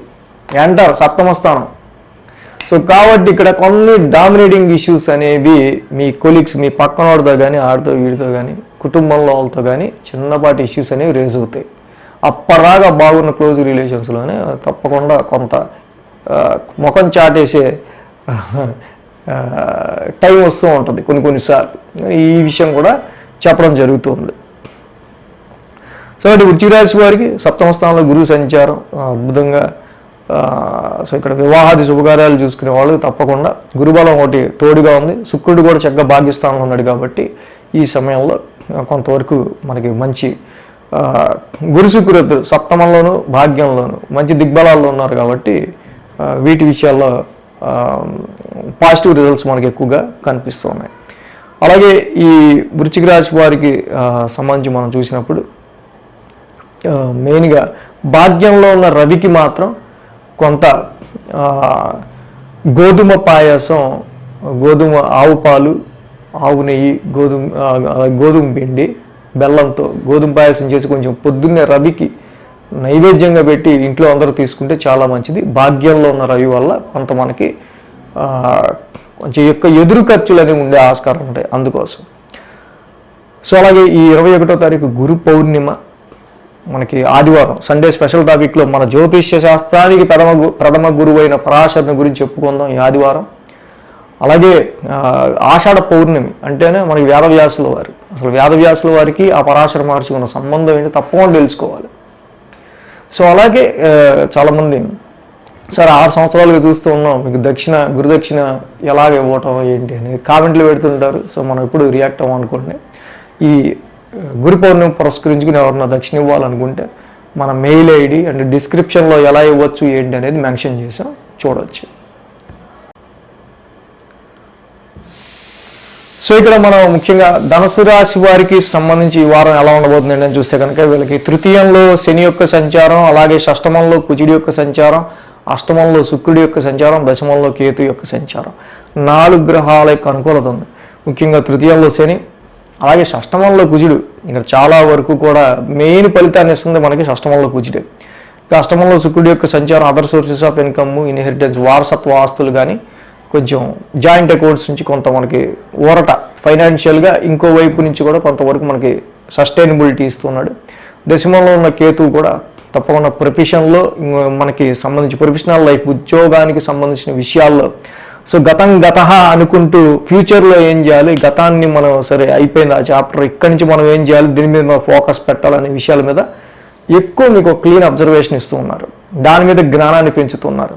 ఎంటర్ సప్తమ స్థానం. సో కాబట్టి ఇక్కడ కొన్ని డామినేటింగ్ ఇష్యూస్ అనేవి మీ కొలీగ్స్, మీ పక్కన వాడితో కానీ, ఆడితో వీడితో కానీ, కుటుంబంలో వాళ్ళతో కానీ చిన్నపాటి ఇష్యూస్ అనేవి రేజ్ అవుతాయి. అప్పటిదాకా బాగున్న క్లోజ్ రిలేషన్స్లోనే తప్పకుండా కొంత ముఖం చాటేసే టైం వస్తూ ఉంటుంది కొన్నిసార్లు. ఈ విషయం కూడా చెప్పడం జరుగుతుంది. సో అంటే వృశ్చిక రాశి వారికి సప్తమ స్థానంలో గురువు సంచారం అద్భుతంగా. సో ఇక్కడ వివాహాది శుభకార్యాలు చూసుకునే వాళ్ళు తప్పకుండా గురుబలం ఒకటి తోడుగా ఉంది. శుక్రుడు కూడా చక్కగా భాగ్యస్థానంలో ఉన్నాడు కాబట్టి ఈ సమయంలో కొంతవరకు మనకి మంచి గురు శుక్రుడు సప్తమంలోను భాగ్యంలోను మంచి దిగ్బలాల్లో ఉన్నారు కాబట్టి వీటి విషయాల్లో పాజిటివ్ రిజల్ట్స్ మనకి ఎక్కువగా కనిపిస్తూ ఉన్నాయి. అలాగే ఈ వృశ్చిక రాశి వారికి సంబంధించి మనం చూసినప్పుడు మెయిన్గా భాగ్యంలో ఉన్న రవికి మాత్రం కొంత గోధుమ పాయసం, గోధుమ ఆవు పాలు, ఆవు నెయ్యి, గోధుమ పిండి, బెల్లంతో గోధుమ పాయసం చేసి కొంచెం పొద్దున్నే రవికి నైవేద్యంగా పెట్టి ఇంట్లో అందరూ తీసుకుంటే చాలా మంచిది. భాగ్యంలో ఉన్న రవి వల్ల కొంత మనకి కొంచెం ఎదురు ఖర్చులు అనేవి ఉండే ఆస్కారం ఉంటాయి అందుకోసం. సో అలాగే ఈ 21వ తారీఖు గురు పౌర్ణిమ మనకి ఆదివారం, సండే స్పెషల్ టాపిక్లో మన జ్యోతిష్య శాస్త్రానికి ప్రథమ గురువు అయిన పరాశరుని గురించి చెప్పుకుందాం ఈ ఆదివారం. అలాగే ఆషాఢ పౌర్ణమి అంటేనే మనకి వేదవ్యాసుల వారు, అసలు వేదవ్యాసుల వారికి ఆ పరాశర మహర్షి ఉన్న సంబంధం ఏంటి తప్పకుండా తెలుసుకోవాలి. సో అలాగే చాలామంది సార్ 6 సంవత్సరాలుగా చూస్తూ ఉన్నాం, మీకు గురుదక్షిణ ఎలాగ ఇవ్వటం ఏంటి అని కామెంట్లు పెడుతుంటారు. సో మనం ఎప్పుడు రియాక్ట్ అవ్వనుకోండి. ఈ గురు పౌర్ణమి పురస్కరించుకుని ఎవరన్నా దక్షిణ ఇవ్వాలనుకుంటే మన మెయిల్ ఐడి అండ్ డిస్క్రిప్షన్లో ఎలా ఇవ్వచ్చు ఏంటి అనేది మెన్షన్ చేసాం, చూడవచ్చు. సో ఇక్కడ మనం ముఖ్యంగా ధనుసు రాశి వారికి సంబంధించి ఈ వారం ఎలా ఉండబోతుంది అని చూస్తే కనుక వీళ్ళకి తృతీయంలో శని యొక్క సంచారం, అలాగే షష్టమంలో కుజుడి యొక్క సంచారం, అష్టమంలో శుక్రుడి యొక్క సంచారం, దశమంలో కేతు యొక్క సంచారం, 4 గ్రహాల యొక్క అనుకూలత ఉంది. ముఖ్యంగా తృతీయంలో శని, అలాగే షష్టమంలో కుజుడు. ఇక్కడ చాలా వరకు కూడా మెయిన్ ఫలితాన్ని ఇస్తుంది మనకి షష్టమంలో కుజుడే. అష్టమంలో శుక్రుడి యొక్క సంచారం other sources of income, inheritance, వారసత్వ ఆస్తులు కానీ కొంచెం జాయింట్ అకౌంట్స్ నుంచి కొంత మనకి ఊరట ఫైనాన్షియల్గా ఇంకో వైపు నుంచి కూడా కొంతవరకు మనకి సస్టైనబిలిటీ ఇస్తున్నాడు. దశమంలో ఉన్న కేతువు కూడా తప్పకుండా ప్రొఫెషన్లో మనకి సంబంధించి ప్రొఫెషనల్ లైఫ్, ఉద్యోగానికి సంబంధించిన విషయాల్లో సో గత అనుకుంటూ ఫ్యూచర్లో ఏం చేయాలి, గతాన్ని మనం సరే అయిపోయింది ఆ చాప్టర్, ఇక్కడి నుంచి మనం ఏం చేయాలి, దీని మీద మనం ఫోకస్ పెట్టాలనే విషయాల మీద ఎక్కువ మీకు క్లీన్ అబ్జర్వేషన్ ఇస్తూ ఉన్నారు, దాని మీద జ్ఞానాన్ని పెంచుతున్నారు.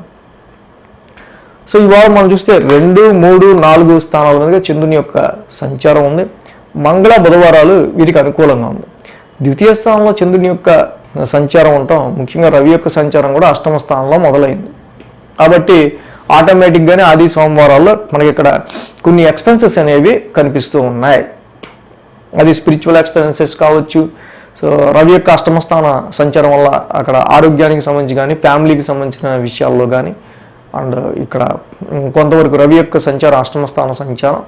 సో ఇవాళ మనం చూస్తే 2, 3, 4 స్థానాల మీదుగా చంద్రుని యొక్క సంచారం ఉంది. మంగళ బుధవారాలు వీరికి అనుకూలంగా ఉంది. ద్వితీయ స్థానంలో చంద్రుని యొక్క సంచారం ఉండటం, ముఖ్యంగా రవి యొక్క సంచారం కూడా అష్టమ స్థానంలో మొదలైంది. కాబట్టి ఆటోమేటిక్గానే ఆది సోమవారాల్లో మనకి ఇక్కడ కొన్ని ఎక్స్పెన్సెస్ అనేవి కనిపిస్తూ ఉన్నాయి. అది స్పిరిచువల్ ఎక్స్పెన్సెస్ కావచ్చు. సో రవి యొక్క అష్టమ స్థాన సంచారం వల్ల అక్కడ ఆరోగ్యానికి సంబంధించి కానీ, ఫ్యామిలీకి సంబంధించిన విషయాల్లో కానీ, అండ్ ఇక్కడ కొంతవరకు రవి యొక్క సంచారం, అష్టమ స్థాన సంచారం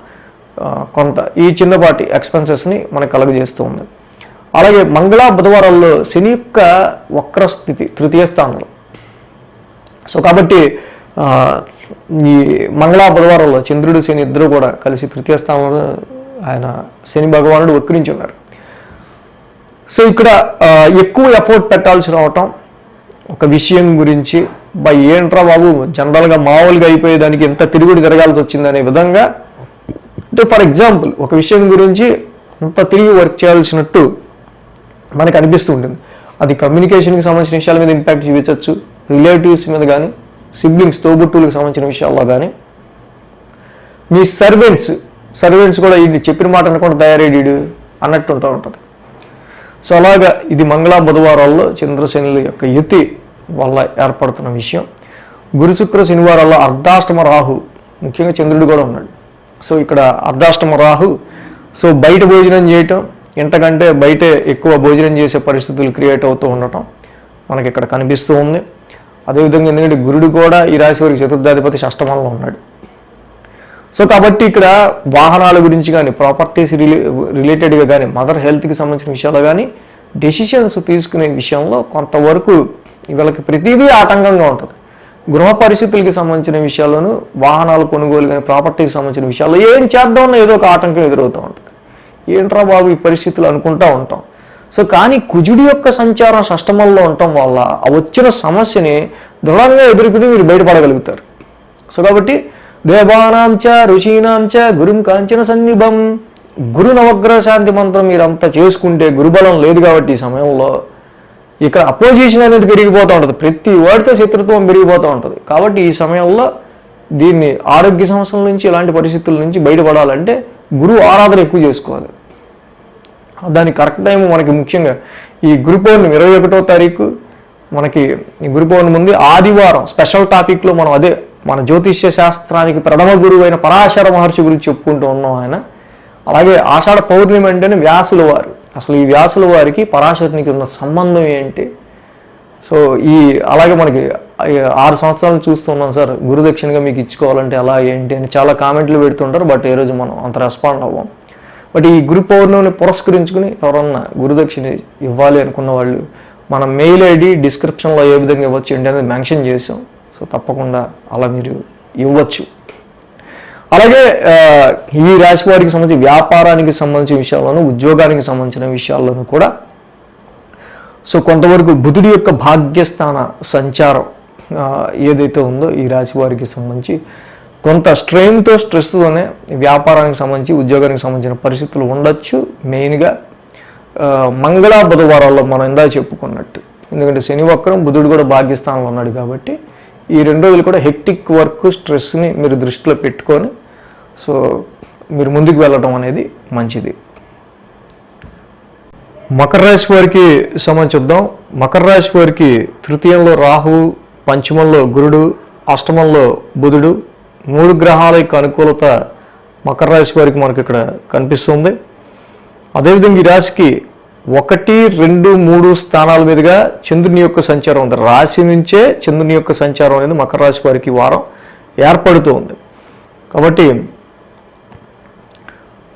కొంత ఈ చిన్నపాటి ఎక్స్పెన్సెస్ని మనకు కలుగజేస్తూ ఉంది. అలాగే మంగళ బుధవారాల్లో శని యొక్క వక్రస్థితి తృతీయ స్థానంలో. సో కాబట్టి ఈ మంగళ బుధవారంలో చంద్రుడు శని ఇద్దరు కూడా కలిసి తృతీయ స్థానంలో ఆయన శని భగవానుడు వక్రించి ఉన్నారు. సో ఇక్కడ ఎక్కువ ఎఫర్ట్ పెట్టాల్సి రావటం, ఒక విషయం గురించి ఏంట్రా బాబు జనరల్గా మామూలుగా అయిపోయేదానికి ఎంత తిరుగుడు తిరగాల్సి వచ్చిందనే విధంగా, అంటే ఫర్ ఎగ్జాంపుల్ ఒక విషయం గురించి అంత తిరిగి వర్క్ చేయాల్సినట్టు మనకు అనిపిస్తూ ఉంటుంది. అది కమ్యూనికేషన్కి సంబంధించిన విషయాల మీద ఇంపాక్ట్ చూపించవచ్చు, రిలేటివ్స్ మీద కానీ, సిబ్లింగ్స్ తోబుట్టువులకు సంబంధించిన విషయాల్లో కానీ, మీ సర్వెంట్స్ కూడా ఇది చెప్పిన మాట అనకుండా తయారయ్యాడు అన్నట్టు ఉంటుంది. సో అలాగా ఇది మంగళ బుధవారాల్లో చంద్రశనుల యొక్క యతి వల్ల ఏర్పడుతున్న విషయం. గురు శుక్ర శనివారాల్లో అర్ధాష్టమ రాహు, ముఖ్యంగా చంద్రుడు కూడా ఉన్నాడు. సో ఇక్కడ అర్ధాష్టమ రాహు, సో బయట భోజనం చేయటం, ఇంతకంటే బయటే ఎక్కువ భోజనం చేసే పరిస్థితులు క్రియేట్ అవుతూ ఉండటం మనకి ఇక్కడ కనిపిస్తూ ఉంది. అదేవిధంగా ఎందుకంటే గురుడు కూడా ఈ రాశి వారికి చతుర్థాధిపతి షష్టమంలో ఉన్నాడు. సో కాబట్టి ఇక్కడ వాహనాల గురించి కానీ, ప్రాపర్టీస్ రిలేటెడ్గా కానీ, మదర్ హెల్త్కి సంబంధించిన విషయాలు కానీ, డెసిషన్స్ తీసుకునే విషయంలో కొంతవరకు వీళ్ళకి ప్రతిదీ ఆటంకంగా ఉంటుంది. గృహ పరిస్థితులకి సంబంధించిన విషయాల్లోనూ, వాహనాల కొనుగోలు కానీ, ప్రాపర్టీకి సంబంధించిన విషయాల్లో ఏం చేద్దామన్నా ఏదో ఒక ఆటంకం ఎదురవుతూ ఉంటుంది. ఏంట్రా బాబు ఈ పరిస్థితులు అనుకుంటూ ఉంటాం. సో కానీ కుజుడి యొక్క సంచారం షష్టమంలో ఉండటం వల్ల వచ్చిన సమస్యని దృఢంగా ఎదుర్కొని మీరు బయటపడగలుగుతారు. సో కాబట్టి దేవానాంచ ఋషీనాంచ గురుం కాంచన సన్నిభం, గురు నవగ్రహ శాంతి మంత్రం మీరంతా చేసుకుంటే, గురుబలం లేదు కాబట్టి ఈ సమయంలో ఇక్కడ అపోజిషన్ అనేది పెరిగిపోతూ ఉంటుంది, ప్రతి వాడితో శత్రుత్వం పెరిగిపోతూ ఉంటుంది. కాబట్టి ఈ సమయంలో దీన్ని ఆరోగ్య సమస్యల నుంచి, ఇలాంటి పరిస్థితుల నుంచి బయటపడాలంటే గురువు ఆరాధన ఎక్కువ చేసుకోవాలి. దానికి కరెక్ట్ టైం మనకి ముఖ్యంగా ఈ గురు పౌర్ణమి 21వ తారీఖు మనకి ఈ గురు పౌర్ణమి ఉంది. ఆదివారం స్పెషల్ టాపిక్లో మనం అదే మన జ్యోతిష్య శాస్త్రానికి ప్రథమ గురువైన పరాశర మహర్షి గురించి చెప్పుకుంటూ ఉన్నాం ఆయన. అలాగే ఆషాఢ పౌర్ణమి అంటేనే వ్యాసుల వారు. అసలు ఈ వ్యాసుల వారికి పరాశరునికి ఉన్న సంబంధం ఏంటి? సో అలాగే మనకి 6 సంవత్సరాలు చూస్తున్నాం సార్, గురుదక్షిణగా మీకు ఇచ్చుకోవాలంటే ఎలా ఏంటి అని చాలా కామెంట్లు పెడుతుంటారు. బట్ ఈ రోజు మనం అంత రెస్పాండ్ అవ్వం. బట్ ఈ గురు పౌర్ణమిని పురస్కరించుకుని ఎవరన్నా గురుదక్షిణ ఇవ్వాలి అనుకున్న వాళ్ళు మన మెయిల్ ఐడి డిస్క్రిప్షన్లో ఏ విధంగా ఇవ్వచ్చు ఏంటి అనేది మెన్షన్ చేసాం. సో తప్పకుండా అలా మీరు ఇవ్వచ్చు. అలాగే ఈ రాశి వారికి సంబంధించి వ్యాపారానికి సంబంధించిన విషయాల్లోనూ ఉద్యోగానికి సంబంధించిన విషయాల్లోనూ కూడా సో కొంతవరకు బుధుడి యొక్క భాగ్యస్థాన సంచారం ఏదైతే ఉందో ఈ రాశి వారికి సంబంధించి కొంత స్ట్రెస్తోనే వ్యాపారానికి సంబంధించి ఉద్యోగానికి సంబంధించిన పరిస్థితులు ఉండొచ్చు. మెయిన్గా మంగళ బుధవారాల్లో మనం ఇందాక చెప్పుకున్నట్టు, ఎందుకంటే శని వక్రం, బుధుడు కూడా భాగ్యస్థానంలో ఉన్నాడు కాబట్టి ఈ 2 రోజులు కూడా హెక్టిక్ వర్క్, స్ట్రెస్ని మీరు దృష్టిలో పెట్టుకొని సో మీరు ముందుకు వెళ్ళడం అనేది మంచిది. మకర రాశి వారికి సంబంధించుద్దాం. మకర రాశి వారికి తృతీయంలో రాహువు, పంచమంలో గురుడు, అష్టమంలో బుధుడు, 3 గ్రహాల యొక్క అనుకూలత మకర రాశి వారికి మనకి ఇక్కడ కనిపిస్తుంది. అదేవిధంగా ఈ రాశికి 1, 2, 3 స్థానాల మీదుగా చంద్రుని యొక్క సంచారం ఉంది. రాశి నుంచే చంద్రుని యొక్క సంచారం అనేది మకర రాశి వారికి వారం ఏర్పడుతూ ఉంది. కాబట్టి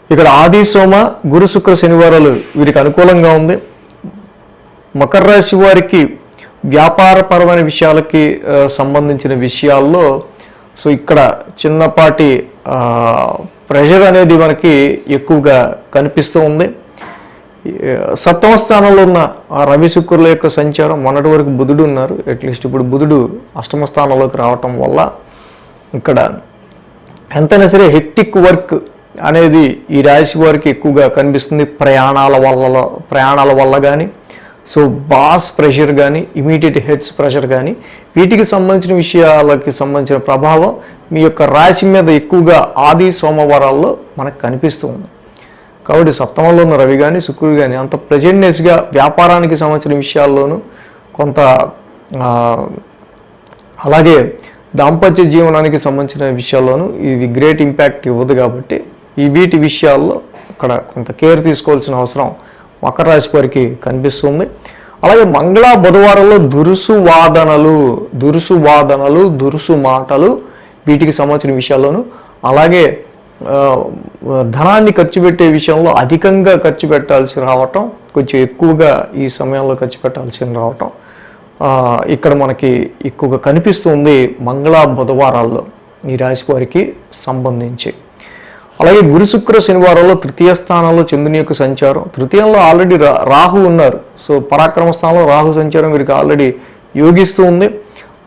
ఇక్కడ ఆది, సోమ, గురు, శుక్ర, శనివారాలు వీరికి అనుకూలంగా ఉంది. మకర రాశి వారికి వ్యాపారపరమైన విషయాలకి సంబంధించిన విషయాల్లో సో ఇక్కడ చిన్నపాటి ప్రెషర్ అనేది మనకి ఎక్కువగా కనిపిస్తూ ఉంది. 7వ స్థానంలో ఉన్న రవి, శుక్రుల యొక్క సంచారం, మొన్నటి వరకు బుధుడు ఉన్నారు, అట్లీస్ట్ ఇప్పుడు బుధుడు 8వ స్థానంలోకి రావటం వల్ల ఇక్కడ ఎంతైనా సరే హెక్టిక్ వర్క్ అనేది ఈ రాశి వారికి ఎక్కువగా కనిపిస్తుంది. ప్రయాణాల వల్ల కానీ సో బాస్ ప్రెషర్ కానీ, ఇమీడియట్ హెడ్స్ ప్రెషర్ కానీ, వీటికి సంబంధించిన విషయాలకి సంబంధించిన ప్రభావం మీ యొక్క రాశి మీద ఎక్కువగా ఆది, సోమవారాల్లో మనకు కనిపిస్తూ ఉంది. కాబట్టి 7వ ఉన్న రవి కానీ, శుక్రుడు కానీ అంత ప్రెజెంట్నెస్గా వ్యాపారానికి సంబంధించిన విషయాల్లోనూ కొంత అలాగే దాంపత్య జీవనానికి సంబంధించిన విషయాల్లోనూ ఇది గ్రేట్ ఇంపాక్ట్ ఇవ్వదు. కాబట్టి వీటి విషయాల్లో అక్కడ కొంత కేర్ తీసుకోవాల్సిన అవసరం మకర రాశి వారికి కనిపిస్తుంది. అలాగే మంగళ బుధవారంలో దురుసు వాదనలు, దురుసు మాటలు, వీటికి సంబంధించిన విషయాల్లోనూ, అలాగే ధనాన్ని ఖర్చు పెట్టే విషయంలో అధికంగా ఖర్చు పెట్టాల్సి రావటం, కొంచెం ఎక్కువగా ఈ సమయంలో ఖర్చు పెట్టాల్సి రావటం ఇక్కడ మనకి ఎక్కువగా కనిపిస్తుంది మంగళ బుధవారాల్లో ఈ రాశి వారికి సంబంధించి. అలాగే గురు, శుక్ర, శనివారంలో 3వ స్థానంలో చంద్రుని యొక్క సంచారం, 3యంలో ఆల్రెడీ రాహు ఉన్నారు. సో పరాక్రమ స్థానంలో రాహు సంచారం వీరికి ఆల్రెడీ యోగిస్తూ ఉంది.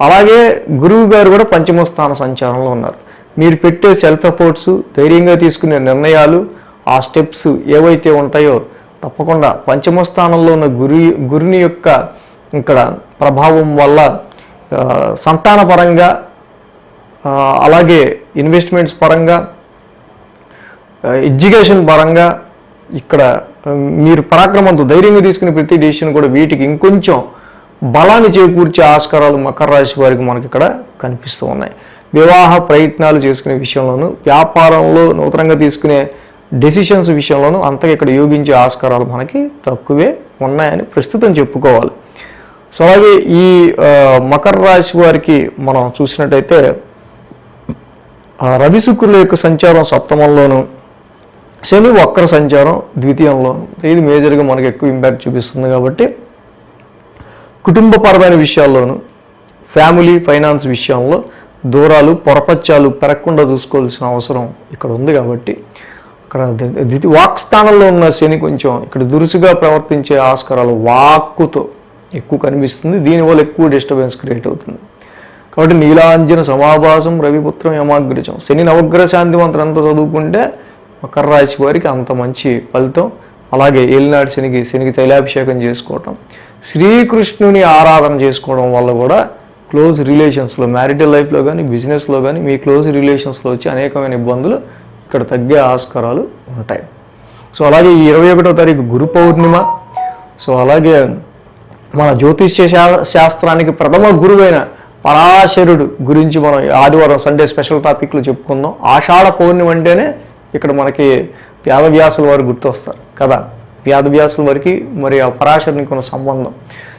అలాగే గురువు గారు కూడా 5వ స్థాన సంచారంలో ఉన్నారు. మీరు పెట్టే సెల్ఫ్ ఎఫర్ట్స్, ధైర్యంగా తీసుకునే నిర్ణయాలు, ఆ స్టెప్స్ ఏవైతే ఉంటాయో తప్పకుండా 5వ స్థానంలో ఉన్న గురుని యొక్క ఇక్కడ ప్రభావం వల్ల సంతాన పరంగా, అలాగే ఇన్వెస్ట్మెంట్స్ పరంగా, ఎడ్యుకేషన్ పరంగా ఇక్కడ మీరు పరాక్రమంతో ధైర్యంగా తీసుకునే ప్రతి డెసిషన్ కూడా వీటికి ఇంకొంచెం బలాన్ని చేకూర్చే ఆస్కారాలు మకర రాశి వారికి మనకి ఇక్కడ కనిపిస్తూ ఉన్నాయి. వివాహ ప్రయత్నాలు చేసుకునే విషయంలోనూ, వ్యాపారంలో నూతనంగా తీసుకునే డెసిషన్స్ విషయంలోనూ అంతగా ఇక్కడ యోగించే ఆస్కారాలు మనకి తక్కువే ఉన్నాయని ప్రస్తుతం చెప్పుకోవాలి. సో అలాగే ఈ మకర రాశి వారికి మనం చూసినట్టయితే రవి, శుక్రుల యొక్క సంచారం 7మంలోను, శని వక్ర సంచారం 2యంలోను, ఇది మేజర్గా మనకు ఎక్కువ ఇంపాక్ట్ చూపిస్తుంది. కాబట్టి కుటుంబపరమైన విషయాల్లోనూ, ఫ్యామిలీ ఫైనాన్స్ విషయంలో దూరాలు, పొరపచ్చాలు పెరగకుండా చూసుకోవాల్సిన అవసరం ఇక్కడ ఉంది. కాబట్టి ఇక్కడ వాక్ స్థానంలో ఉన్న శని కొంచెం ఇక్కడ దురుసుగా ప్రవర్తించే ఆస్కారాలు వాక్కుతో ఎక్కువ కనిపిస్తుంది. దీనివల్ల ఎక్కువ డిస్టర్బెన్స్ క్రియేట్ అవుతుంది. కాబట్టి నీలాంజన సమాభాసం రవిపుత్రం యమాగ్రజం, శని నవగ్రహ శాంతి మంత్రం ఎంత చదువుకుంటే మకర రాశి వారికి అంత మంచి ఫలితం. అలాగే ఏలినాడు శనికి తైలాభిషేకం చేసుకోవటం, శ్రీకృష్ణుని ఆరాధన చేసుకోవడం వల్ల కూడా క్లోజ్ రిలేషన్స్లో, మ్యారిటల్ లైఫ్లో కానీ, బిజినెస్లో కానీ మీ క్లోజ్ రిలేషన్స్లో వచ్చి అనేకమైన ఇబ్బందులు ఇక్కడ తగ్గే ఆస్కారాలు ఉంటాయి. సో అలాగే ఈ 21వ తారీఖు గురు పౌర్ణిమ. సో అలాగే మన జ్యోతిష్య శాస్త్రానికి ప్రథమ గురువైన పరాశరుడు గురించి మనం ఆదివారం సండే స్పెషల్ టాపిక్లు చెప్పుకుందాం. ఆషాఢ పౌర్ణమి అంటేనే ఇక్కడ మనకి వేదవ్యాసుల వారు గుర్తొస్తారు కదా. వేదవ్యాసుల వారికి మరి ఆ పరాశరునికి ఉన్న సంబంధం.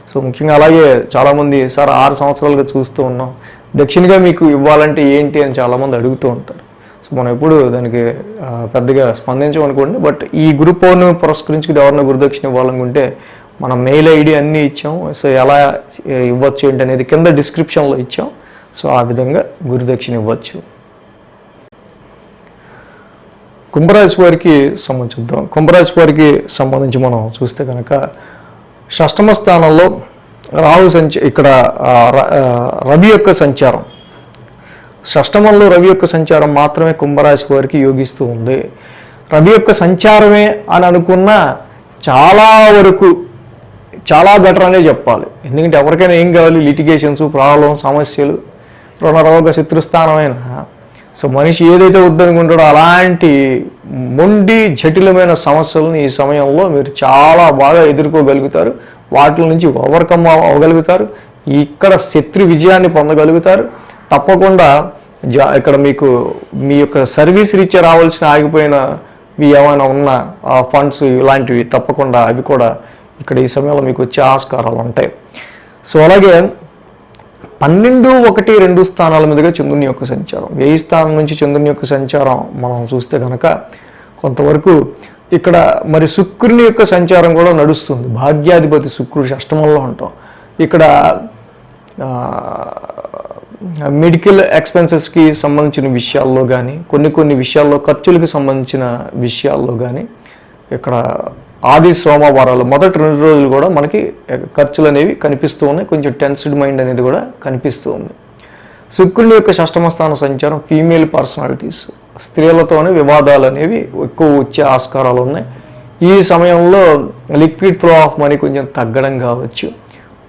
సో ముఖ్యంగా అలాగే చాలామంది సార్ 6 సంవత్సరాలుగా చూస్తూ ఉన్నాం, దక్షిణగా మీకు ఇవ్వాలంటే ఏంటి అని చాలామంది అడుగుతూ ఉంటారు. సో మనం ఎప్పుడు దానికి పెద్దగా స్పందించమనుకోండి. బట్ ఈ గురు పౌర్ణమి పురస్కరించి ఎవరైనా గురుదక్షిణ ఇవ్వాలనుకుంటే మన మెయిల్ ఐడి అన్నీ ఇచ్చాం. సో ఎలా ఇవ్వచ్చు ఏంటి అనేది కింద డిస్క్రిప్షన్లో ఇచ్చాం. సో ఆ విధంగా గురుదక్షిణ ఇవ్వచ్చు. కుంభరాశి వారికి సంబంధించుద్దాం. కుంభరాశి వారికి సంబంధించి మనం చూస్తే కనుక షష్టమ స్థానంలో రాహు ఇక్కడ రవి యొక్క సంచారం, షష్టమంలో రవి యొక్క సంచారం మాత్రమే కుంభరాశి వారికి యోగిస్తూ ఉంది. రవి యొక్క సంచారమే అని అనుకున్న చాలా వరకు చాలా బెటర్ అనే చెప్పాలి. ఎందుకంటే ఎవరికైనా ఏం కావాలి, లిటిగేషన్స్, ప్రాబ్లం, సమస్యలు, రుణరోగ శత్రుస్థానమైన సో మనిషి ఏదైతే వద్దనుకుంటాడో అలాంటి మొండి జటిలమైన సమస్యలను ఈ సమయంలో మీరు చాలా బాగా ఎదుర్కోగలుగుతారు. వాటి నుంచి ఓవర్కమ్ అవ్వగలుగుతారు. ఇక్కడ శత్రు విజయాన్ని పొందగలుగుతారు. తప్పకుండా ఇక్కడ మీకు మీ యొక్క సర్వీస్ రీత్యా రావాల్సిన ఆగిపోయినవి ఏమైనా ఉన్న ఫండ్స్ ఇలాంటివి తప్పకుండా అవి కూడా ఇక్కడ ఈ సమయంలో మీకు వచ్చే ఆస్కారాలు ఉంటాయి. సో అలాగే 12, 1, 2 స్థానాల మీదుగా చంద్రుని యొక్క సంచారం, 1000 స్థానం నుంచి చంద్రుని యొక్క సంచారం మనం చూస్తే కనుక కొంతవరకు ఇక్కడ మరి శుక్రుని యొక్క సంచారం కూడా నడుస్తుంది. భాగ్యాధిపతి శుక్రుడు షష్టమంలో ఉంటాం. ఇక్కడ మెడికల్ ఎక్స్పెన్సెస్కి సంబంధించిన విషయాల్లో కానీ కొన్ని విషయాల్లో ఖర్చులకు సంబంధించిన విషయాల్లో కానీ ఇక్కడ ఆది సోమవారాలు మొదటి 2 రోజులు కూడా మనకి ఖర్చులు అనేవి కనిపిస్తూ ఉన్నాయి. కొంచెం టెన్స్డ్ మైండ్ అనేది కూడా కనిపిస్తూ ఉంది. శుక్రుని యొక్క షష్టమ స్థాన సంచారం ఫీమేల్ పర్సనాలిటీస్, స్త్రీలతోనే వివాదాలు అనేవి ఎక్కువ వచ్చే ఆస్కారాలు ఉన్నాయి. ఈ సమయంలో లిక్విడ్ ఫ్లో ఆఫ్ మనీ కొంచెం తగ్గడం కావచ్చు,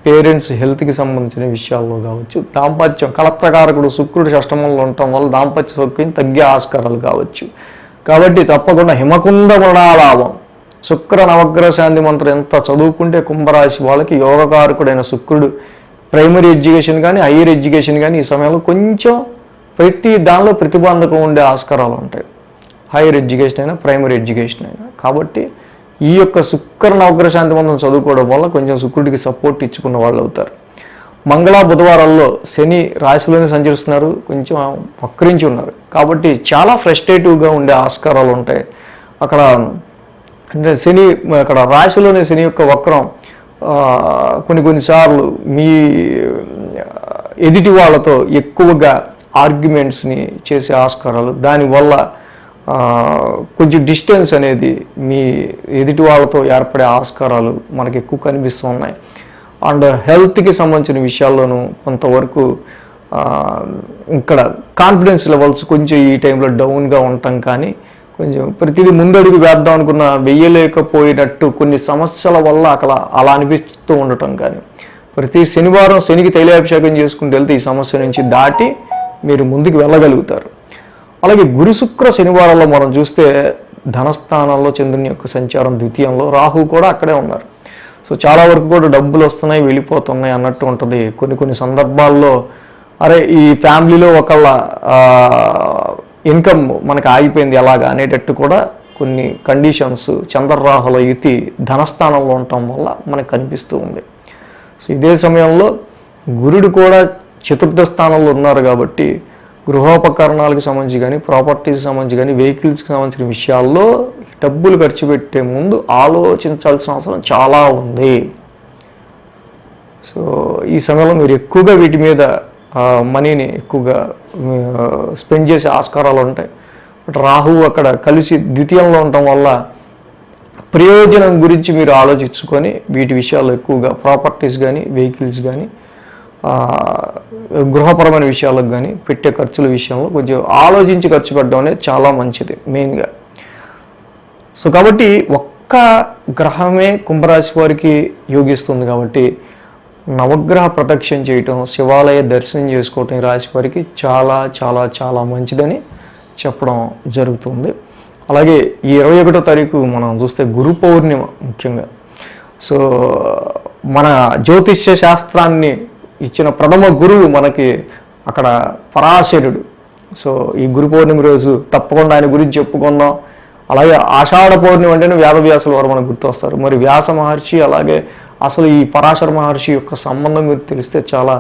పేరెంట్స్ హెల్త్కి సంబంధించిన విషయాల్లో కావచ్చు, దాంపత్యం కలత్రకారకుడు శుక్రుడు షష్టమంలో ఉండటం వల్ల దాంపత్య సౌఖ్యం తగ్గే ఆస్కారాలు కావచ్చు. కాబట్టి తప్పకుండా హిమకుండ మృణాలాభం, శుక్ర నవగ్రహ శాంతి మంత్రం ఎంత చదువుకుంటే కుంభరాశి వాళ్ళకి యోగకారకుడైన శుక్రుడు ప్రైమరీ ఎడ్యుకేషన్ కానీ హైయర్ ఎడ్యుకేషన్ కానీ ఈ సమయంలో కొంచెం ప్రతి దానిలో ప్రతిబంధకం ఉండే ఆస్కారాలు ఉంటాయి. హైయర్ ఎడ్యుకేషన్ అయినా ప్రైమరీ ఎడ్యుకేషన్ అయినా. కాబట్టి ఈ యొక్క శుక్ర నవగ్రహ శాంతి మంత్రం చదువుకోవడం వల్ల కొంచెం శుక్రుడికి సపోర్ట్ ఇచ్చుకున్న వాళ్ళు అవుతారు. మంగళ బుధవారాల్లో శని రాశిలోనే సంచరిస్తున్నారు, కొంచెం వక్రించి ఉన్నారు. కాబట్టి చాలా ఫ్రస్ట్రేటివ్గా ఉండే ఆస్కారాలు ఉంటాయి. అక్కడ అంటే శని అక్కడ రాశిలోనే శని యొక్క వక్రం కొన్నిసార్లు మీ ఎదుటి వాళ్ళతో ఎక్కువగా ఆర్గ్యుమెంట్స్ని చేసే ఆస్కారాలు, దానివల్ల కొంచెం డిస్టెన్స్ అనేది మీ ఎదుటి వాళ్ళతో ఏర్పడే ఆస్కారాలు మనకి ఎక్కువ కనిపిస్తూ ఉన్నాయి. అండ్ హెల్త్కి సంబంధించిన విషయాల్లోనూ కొంతవరకు ఇక్కడ కాన్ఫిడెన్స్ లెవెల్స్ కొంచెం ఈ టైంలో డౌన్గా ఉండటం కానీ, కొంచెం ప్రతిదీ ముందడుగు వేద్దాం అనుకున్న వెయ్యలేకపోయినట్టు కొన్ని సమస్యల వల్ల అక్కడ అలా అనిపిస్తూ ఉండటం కానీ, ప్రతి శనివారం శనికి తైలాభిషేకం చేసుకుంటూ వెళ్తే ఈ సమస్య నుంచి దాటి మీరు ముందుకు వెళ్ళగలుగుతారు. అలాగే గురు శుక్ర శనివారాల్లో మనం చూస్తే ధనస్థానాల్లో చంద్రుని యొక్క సంచారం ద్వితీయంలో, రాహు కూడా అక్కడే ఉన్నారు. సో చాలా వరకు కూడా డబ్బులు వస్తున్నాయి వెళ్ళిపోతున్నాయి అన్నట్టు ఉంటుంది. కొన్ని సందర్భాల్లో అరే ఈ ఫ్యామిలీలో ఒకళ్ళ ఇన్కమ్ మనకు ఆగిపోయింది ఎలాగా అనేటట్టు కూడా కొన్ని కండిషన్స్ చంద్రరాహుల యుతి ధనస్థానంలో ఉండటం వల్ల మనకు కనిపిస్తూ ఉంది. సో ఇదే సమయంలో గురుడు కూడా చతుర్థ స్థానంలో ఉన్నారు. కాబట్టి గృహోపకరణాలకు సంబంధించి కానీ, ప్రాపర్టీస్కి సంబంధించి కానీ, వెహికల్స్కి సంబంధించిన విషయాల్లో డబ్బులు ఖర్చు పెట్టే ముందు ఆలోచించాల్సిన అవసరం చాలా ఉంది. సో ఈ సమయంలో మీరు ఎక్కువగా వీటి మీద మనీని ఎక్కువగా స్పెండ్ చేసే ఆస్కారాలు ఉంటాయి. బట్ రాహు అక్కడ కలిసి ద్వితీయంలో ఉండటం వల్ల ప్రయోజనం గురించి మీరు ఆలోచించుకొని వీటి విషయాల్లో ఎక్కువగా ప్రాపర్టీస్ కానీ, వెహికల్స్ కానీ, గృహపరమైన విషయాలకు కానీ పెట్టే ఖర్చుల విషయంలో కొంచెం ఆలోచించి ఖర్చు పెట్టడం అనేది చాలా మంచిది మెయిన్గా. సో కాబట్టి ఒక్క గ్రహమే కుంభరాశి వారికి యోగిస్తుంది. కాబట్టి నవగ్రహ ప్రదక్షిణ చేయటం, శివాలయ దర్శనం చేసుకోవటం ఈ రాశి వారికి చాలా చాలా చాలా మంచిదని చెప్పడం జరుగుతుంది. అలాగే ఈ 21వ తారీఖు మనం చూస్తే గురు పౌర్ణిమ ముఖ్యంగా. సో మన జ్యోతిష్య శాస్త్రాన్ని ఇచ్చిన ప్రథమ గురువు మనకి అక్కడ పరాశరుడు. సో ఈ గురు పౌర్ణమి రోజు తప్పకుండా ఆయన గురించి చెప్పుకుందాం. అలాగే ఆషాఢ పౌర్ణమి అంటేనే వేదవ్యాసుల వారు మనకు గుర్తొస్తారు. మరి వ్యాస మహర్షి అలాగే అసలు ఈ పరాశర మహర్షి యొక్క సంబంధం మీరు తెలిస్తే చాలా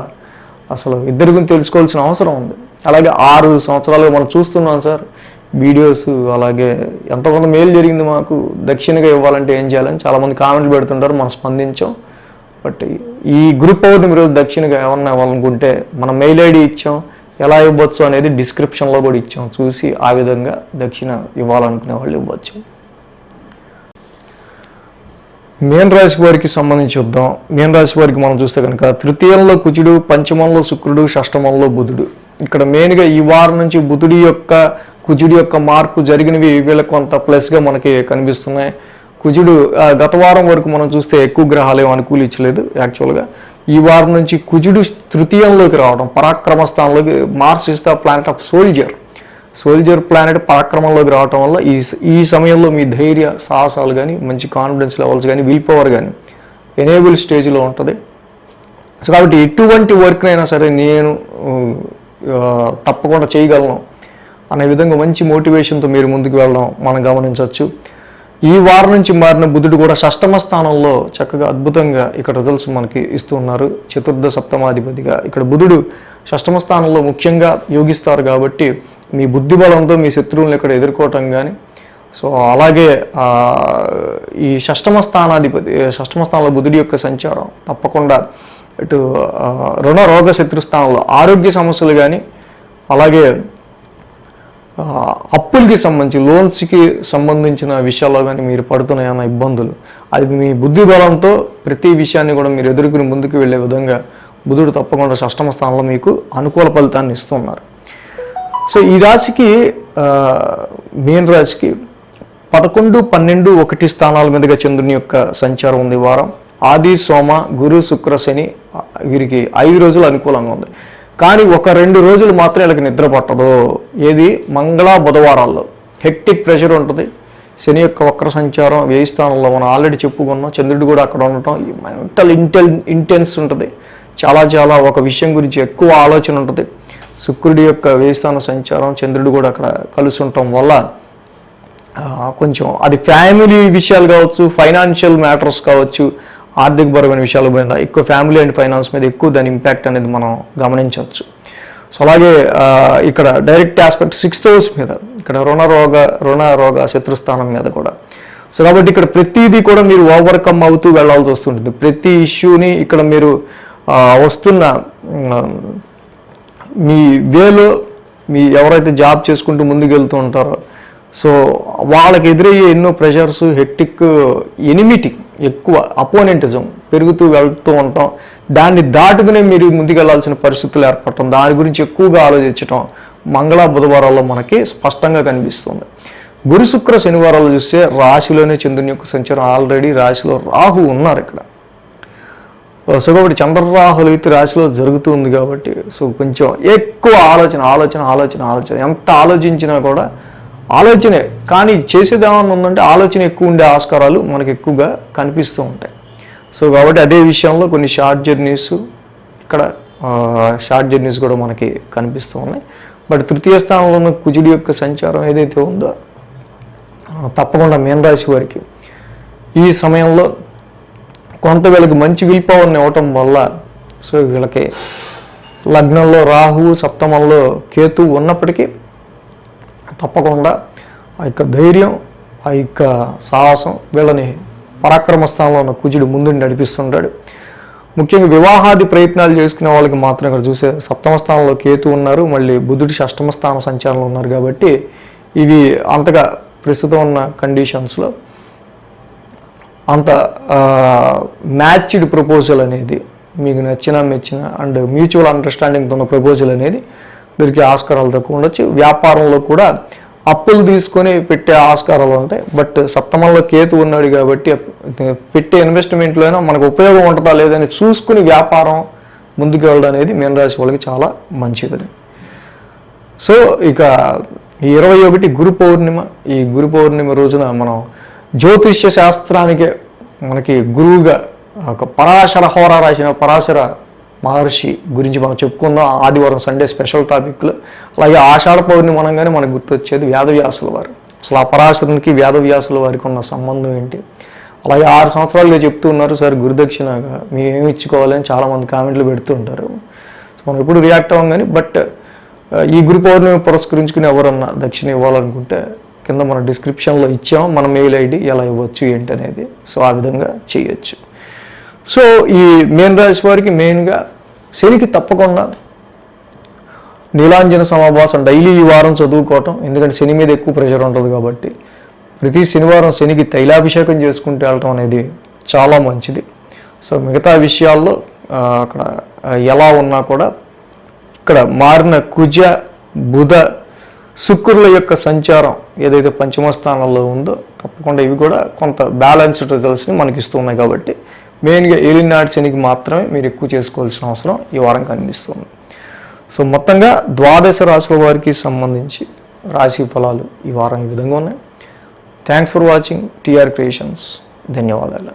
అసలు ఇద్దరి గురించి తెలుసుకోవాల్సిన అవసరం ఉంది. అలాగే 6 సంవత్సరాలుగా మనం చూస్తున్నాం సార్ వీడియోస్. అలాగే ఎంతమంది మేలు జరిగింది మాకు, దక్షిణగా ఇవ్వాలంటే ఏం చేయాలని చాలామంది కామెంట్లు పెడుతుంటారు, మనం స్పందించాం. బట్ ఈ గురు పౌర్ణమి రోజు దక్షిణగా ఏమన్నా ఇవ్వాలనుకుంటే మనం మెయిల్ ఐడి ఇచ్చాం, ఎలా ఇవ్వచ్చు అనేది డిస్క్రిప్షన్లో కూడా ఇచ్చాం. చూసి ఆ విధంగా దక్షిణ ఇవ్వాలనుకునే వాళ్ళు ఇవ్వచ్చు. మీన రాశి వారికి సంబంధించి చూద్దాం. మీన రాశి వారికి మనం చూస్తే కనుక తృతీయంలో కుజుడు, పంచమంలో శుక్రుడు, షష్టమంలో బుధుడు. ఇక్కడ మెయిన్గా ఈ వారం నుంచి కుజుడి యొక్క మార్పు జరిగినవి వీళ్ళకి కొంత ప్లస్గా మనకి కనిపిస్తున్నాయి. కుజుడు గత వారం వరకు మనం చూస్తే ఎక్కువ గ్రహాలు ఏమి అనుకూలించలేదు. యాక్చువల్గా ఈ వారం నుంచి కుజుడు తృతీయంలోకి రావడం, పరాక్రమ స్థానంలోకి. Mars is the planet of soldier planet పరాక్రమంలోకి రావడం వల్ల ఈ సమయంలో మీ ధైర్య సాహసాలు కానీ, మంచి కాన్ఫిడెన్స్ లెవెల్స్ కానీ, విల్ పవర్ కానీ ఎనేబుల్ స్టేజ్లో ఉంటుంది. సో కాబట్టి ఎటువంటి వర్క్నైనా సరే నేను తప్పకుండా చేయగలను అనే విధంగా మంచి మోటివేషన్తో మీరు ముందుకు వెళ్ళడం మనం గమనించవచ్చు. ఈ వారం నుంచి మారిన బుధుడు కూడా షష్టమ స్థానంలో చక్కగా అద్భుతంగా ఇక్కడ రిజల్ట్స్ మనకి ఇస్తూ ఉన్నారు. చతుర్థ సప్తమాధిపతిగా ఇక్కడ బుధుడు షష్టమ స్థానంలో ముఖ్యంగా యోగిస్తారు కాబట్టి మీ బుద్ధి బలంతో మీ శత్రువులను ఇక్కడ ఎదుర్కోవటం కానీ. సో అలాగే ఈ షష్టమ స్థానంలో బుధుడి యొక్క సంచారం తప్పకుండా ఇటు రుణ రోగ శత్రుస్థానంలో ఆరోగ్య సమస్యలు కానీ, అలాగే అప్పులకి సంబంధించి లోన్స్కి సంబంధించిన విషయాల్లో కానీ మీరు పడుతున్నాయన్న ఇబ్బందులు, అది మీ బుద్ధి బలంతో ప్రతి విషయాన్ని కూడా మీరు ఎదుర్కొని ముందుకు వెళ్ళే విధంగా బుధుడు తప్పకుండా షష్టమ స్థానంలో మీకు అనుకూల ఫలితాన్ని ఇస్తున్నారు. సో ఈ రాశికి మీన రాశికి 11, 12, 1 స్థానాల మీదుగా చంద్రుని యొక్క సంచారం ఉంది. వారం ఆది, సోమ, గురు, శుక్ర, శని వీరికి 5 రోజులు అనుకూలంగా ఉంది. కానీ 1-2 రోజులు మాత్రం వీళ్ళకి నిద్ర పట్టదు. ఏది? మంగళ, బుధవారాల్లో హెక్టిక్ ప్రెషర్ ఉంటుంది. శని యొక్క వక్ర సంచారం 1000 స్థానంలో మనం ఆల్రెడీ చెప్పుకున్నాం. చంద్రుడు కూడా అక్కడ ఉండటం మెంటల్ ఇంటెన్స్ ఉంటుంది. చాలా ఒక విషయం గురించి ఎక్కువ ఆలోచన ఉంటుంది. శుక్రుడి యొక్క 1000 స్థాన సంచారం, చంద్రుడు కూడా అక్కడ కలిసి ఉండటం వల్ల కొంచెం అది ఫ్యామిలీ విషయాలు కావచ్చు, ఫైనాన్షియల్ మ్యాటర్స్ కావచ్చు, ఆర్థికపరమైన విషయాల మీద ఎక్కువ, ఫ్యామిలీ అండ్ ఫైనాన్స్ మీద ఎక్కువ దాని ఇంపాక్ట్ అనేది మనం గమనించవచ్చు. సో అలాగే ఇక్కడ డైరెక్ట్ ఆస్పెక్ట్ 6th హౌస్ మీద, ఇక్కడ రుణ రోగ శత్రుస్థానం మీద కూడా. సో కాబట్టి ఇక్కడ ప్రతిదీ కూడా మీరు ఓవర్కమ్ అవుతూ వెళ్లాల్సి వస్తుంటుంది. ప్రతి ఇష్యూని ఇక్కడ మీరు వస్తున్న మీ వేలో మీ ఎవరైతే జాబ్ చేసుకుంటూ ముందుకు వెళ్తూ ఉంటారో సో వాళ్ళకి ఎదురయ్యే ఎన్నో ప్రెషర్స్, హెక్టిక్, ఎనిమిటీ, ఎక్కువ అపోనెంటిజం పెరుగుతూ వెళ్తూ ఉంటాం. దాన్ని దాటుకునే మీరు ముందుకెళ్లాల్సిన పరిస్థితులు ఏర్పడటం, దాని గురించి ఎక్కువగా ఆలోచించడం మంగళ, బుధవారాల్లో మనకి స్పష్టంగా కనిపిస్తుంది. గురు, శుక్ర, శనివారాలు చూస్తే రాశిలోనే చంద్రుని యొక్క సంచారం, ఆల్రెడీ రాశిలో రాహు ఉన్నారు ఇక్కడ. సో కాబట్టి చంద్రరాహులు అయితే రాశిలో జరుగుతుంది కాబట్టి సో కొంచెం ఎక్కువ ఆలోచన ఎంత ఆలోచించినా కూడా ఆలోచనే, కానీ చేసేది ఏమన్నా ఉందంటే ఆలోచన ఎక్కువ ఉండే ఆస్కారాలు మనకు ఎక్కువగా కనిపిస్తూ ఉంటాయి. సో కాబట్టి అదే విషయంలో కొన్ని షార్ట్ జర్నీస్ కూడా మనకి కనిపిస్తూ ఉన్నాయి. బట్ తృతీయ స్థానంలో ఉన్న కుజుడి యొక్క సంచారం ఏదైతే ఉందో తప్పకుండా మీన రాశి వారికి ఈ సమయంలో కొంత వీళ్ళకి మంచి విల్ పవర్ని ఇవ్వటం వల్ల సో వీళ్ళకి లగ్నంలో రాహువు, సప్తమంలో కేతు ఉన్నప్పటికీ తప్పకుండా ఆ యొక్క ధైర్యం, ఆ యొక్క సాహసం వీళ్ళని పరాక్రమ స్థానంలో ఉన్న కుజుడు ముందుని నడిపిస్తుంటాడు. ముఖ్యంగా వివాహాది ప్రయత్నాలు చేసుకునే వాళ్ళకి మాత్రం ఇక్కడ చూసే సప్తమ స్థానంలో కేతు ఉన్నారు, మళ్ళీ బుధుడు షష్టమ స్థాన సంచారంలో ఉన్నారు కాబట్టి ఇవి అంతగా ప్రస్తుతం ఉన్న కండిషన్స్లో అంత మ్యాచ్డ్ ప్రపోజల్ అనేది మీకు మెచ్చిన అండ్ మ్యూచువల్ అండర్స్టాండింగ్తో ఉన్న ప్రపోజల్ అనేది దొరికే ఆస్కారాలు తక్కువ ఉండొచ్చు. వ్యాపారంలో కూడా అప్పులు తీసుకొని పెట్టే ఆస్కారాలు ఉంటాయి. బట్ సప్తమంలో కేతు ఉన్నాడు కాబట్టి పెట్టే ఇన్వెస్ట్మెంట్లో అయినా మనకు ఉపయోగం ఉంటుందా లేదని చూసుకుని వ్యాపారం ముందుకు వెళ్ళడం అనేది మీన రాశి వాళ్ళకి చాలా మంచిది. సో ఇక ఈ 21 గురు పౌర్ణిమ, ఈ గురు పౌర్ణిమ రోజున మనం జ్యోతిష్య శాస్త్రానికే మనకి గురువుగా ఒక పరాశర హోరా రాసిన పరాశర మహర్షి గురించి మనం చెప్పుకుందాం ఆదివారం సండే స్పెషల్ టాపిక్లు. అలాగే ఆషాఢ పౌర్ణమి అనగానే మనకు గుర్తొచ్చేది వేదవ్యాసుల వారు. అసలు ఆ పరాశరునికి వేదవ్యాసుల వారికి ఉన్న సంబంధం ఏంటి? అలాగే 6 సంవత్సరాలుగా చెప్తూ ఉన్నారు సార్ గురుదక్షిణగా మేమేమి ఇచ్చుకోవాలని చాలామంది కామెంట్లు పెడుతూ ఉంటారు. మనం ఎప్పుడు రియాక్ట్ అవ్వం కానీ బట్ ఈ గురు పౌర్ణమి పురస్కరించుకుని ఎవరన్నా దక్షిణ ఇవ్వాలనుకుంటే కింద మన డిస్క్రిప్షన్లో ఇచ్చాం మన మెయిల్ ఐడి ఎలా ఇవ్వచ్చు ఏంటి అనేది. సో ఆ విధంగా చేయొచ్చు. సో ఈ మీన రాశి వారికి మెయిన్గా శనికి తప్పకుండా నీలాంజన సమాభాసం డైలీ ఈ వారం చదువుకోవటం, ఎందుకంటే శని మీద ఎక్కువ ప్రెషర్ ఉంటుంది కాబట్టి ప్రతి శనివారం శనికి తైలాభిషేకం చేసుకుంటూ వెళ్ళటం అనేది చాలా మంచిది. సో మిగతా విషయాల్లో అక్కడ ఎలా ఉన్నా కూడా ఇక్కడ మారిన కుజ బుధ శుక్రుల యొక్క సంచారం ఏదైతే పంచమ స్థానంలో ఉందో తప్పకుండా ఇవి కూడా కొంత బ్యాలెన్స్డ్ రిజల్ట్స్ని మనకి ఇస్తున్నాయి. కాబట్టి మెయిన్గా ఏలినాటి శనికి మాత్రమే మీరు ఎక్కువ చేసుకోవాల్సిన అవసరం ఈ వారం కనిపిస్తుంది. సో మొత్తంగా 12 రాశుల వారికి సంబంధించి రాశి ఫలాలు ఈ వారం ఈ విధంగా ఉన్నాయి. Thanks for watching TR creations. ధన్యవాదాలు.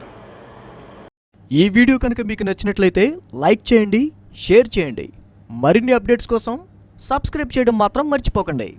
ఈ వీడియో కనుక మీకు నచ్చినట్లయితే లైక్ చేయండి, షేర్ చేయండి. మరిన్ని అప్డేట్స్ కోసం సబ్స్క్రైబ్ చేయడం మాత్రం మర్చిపోకండి.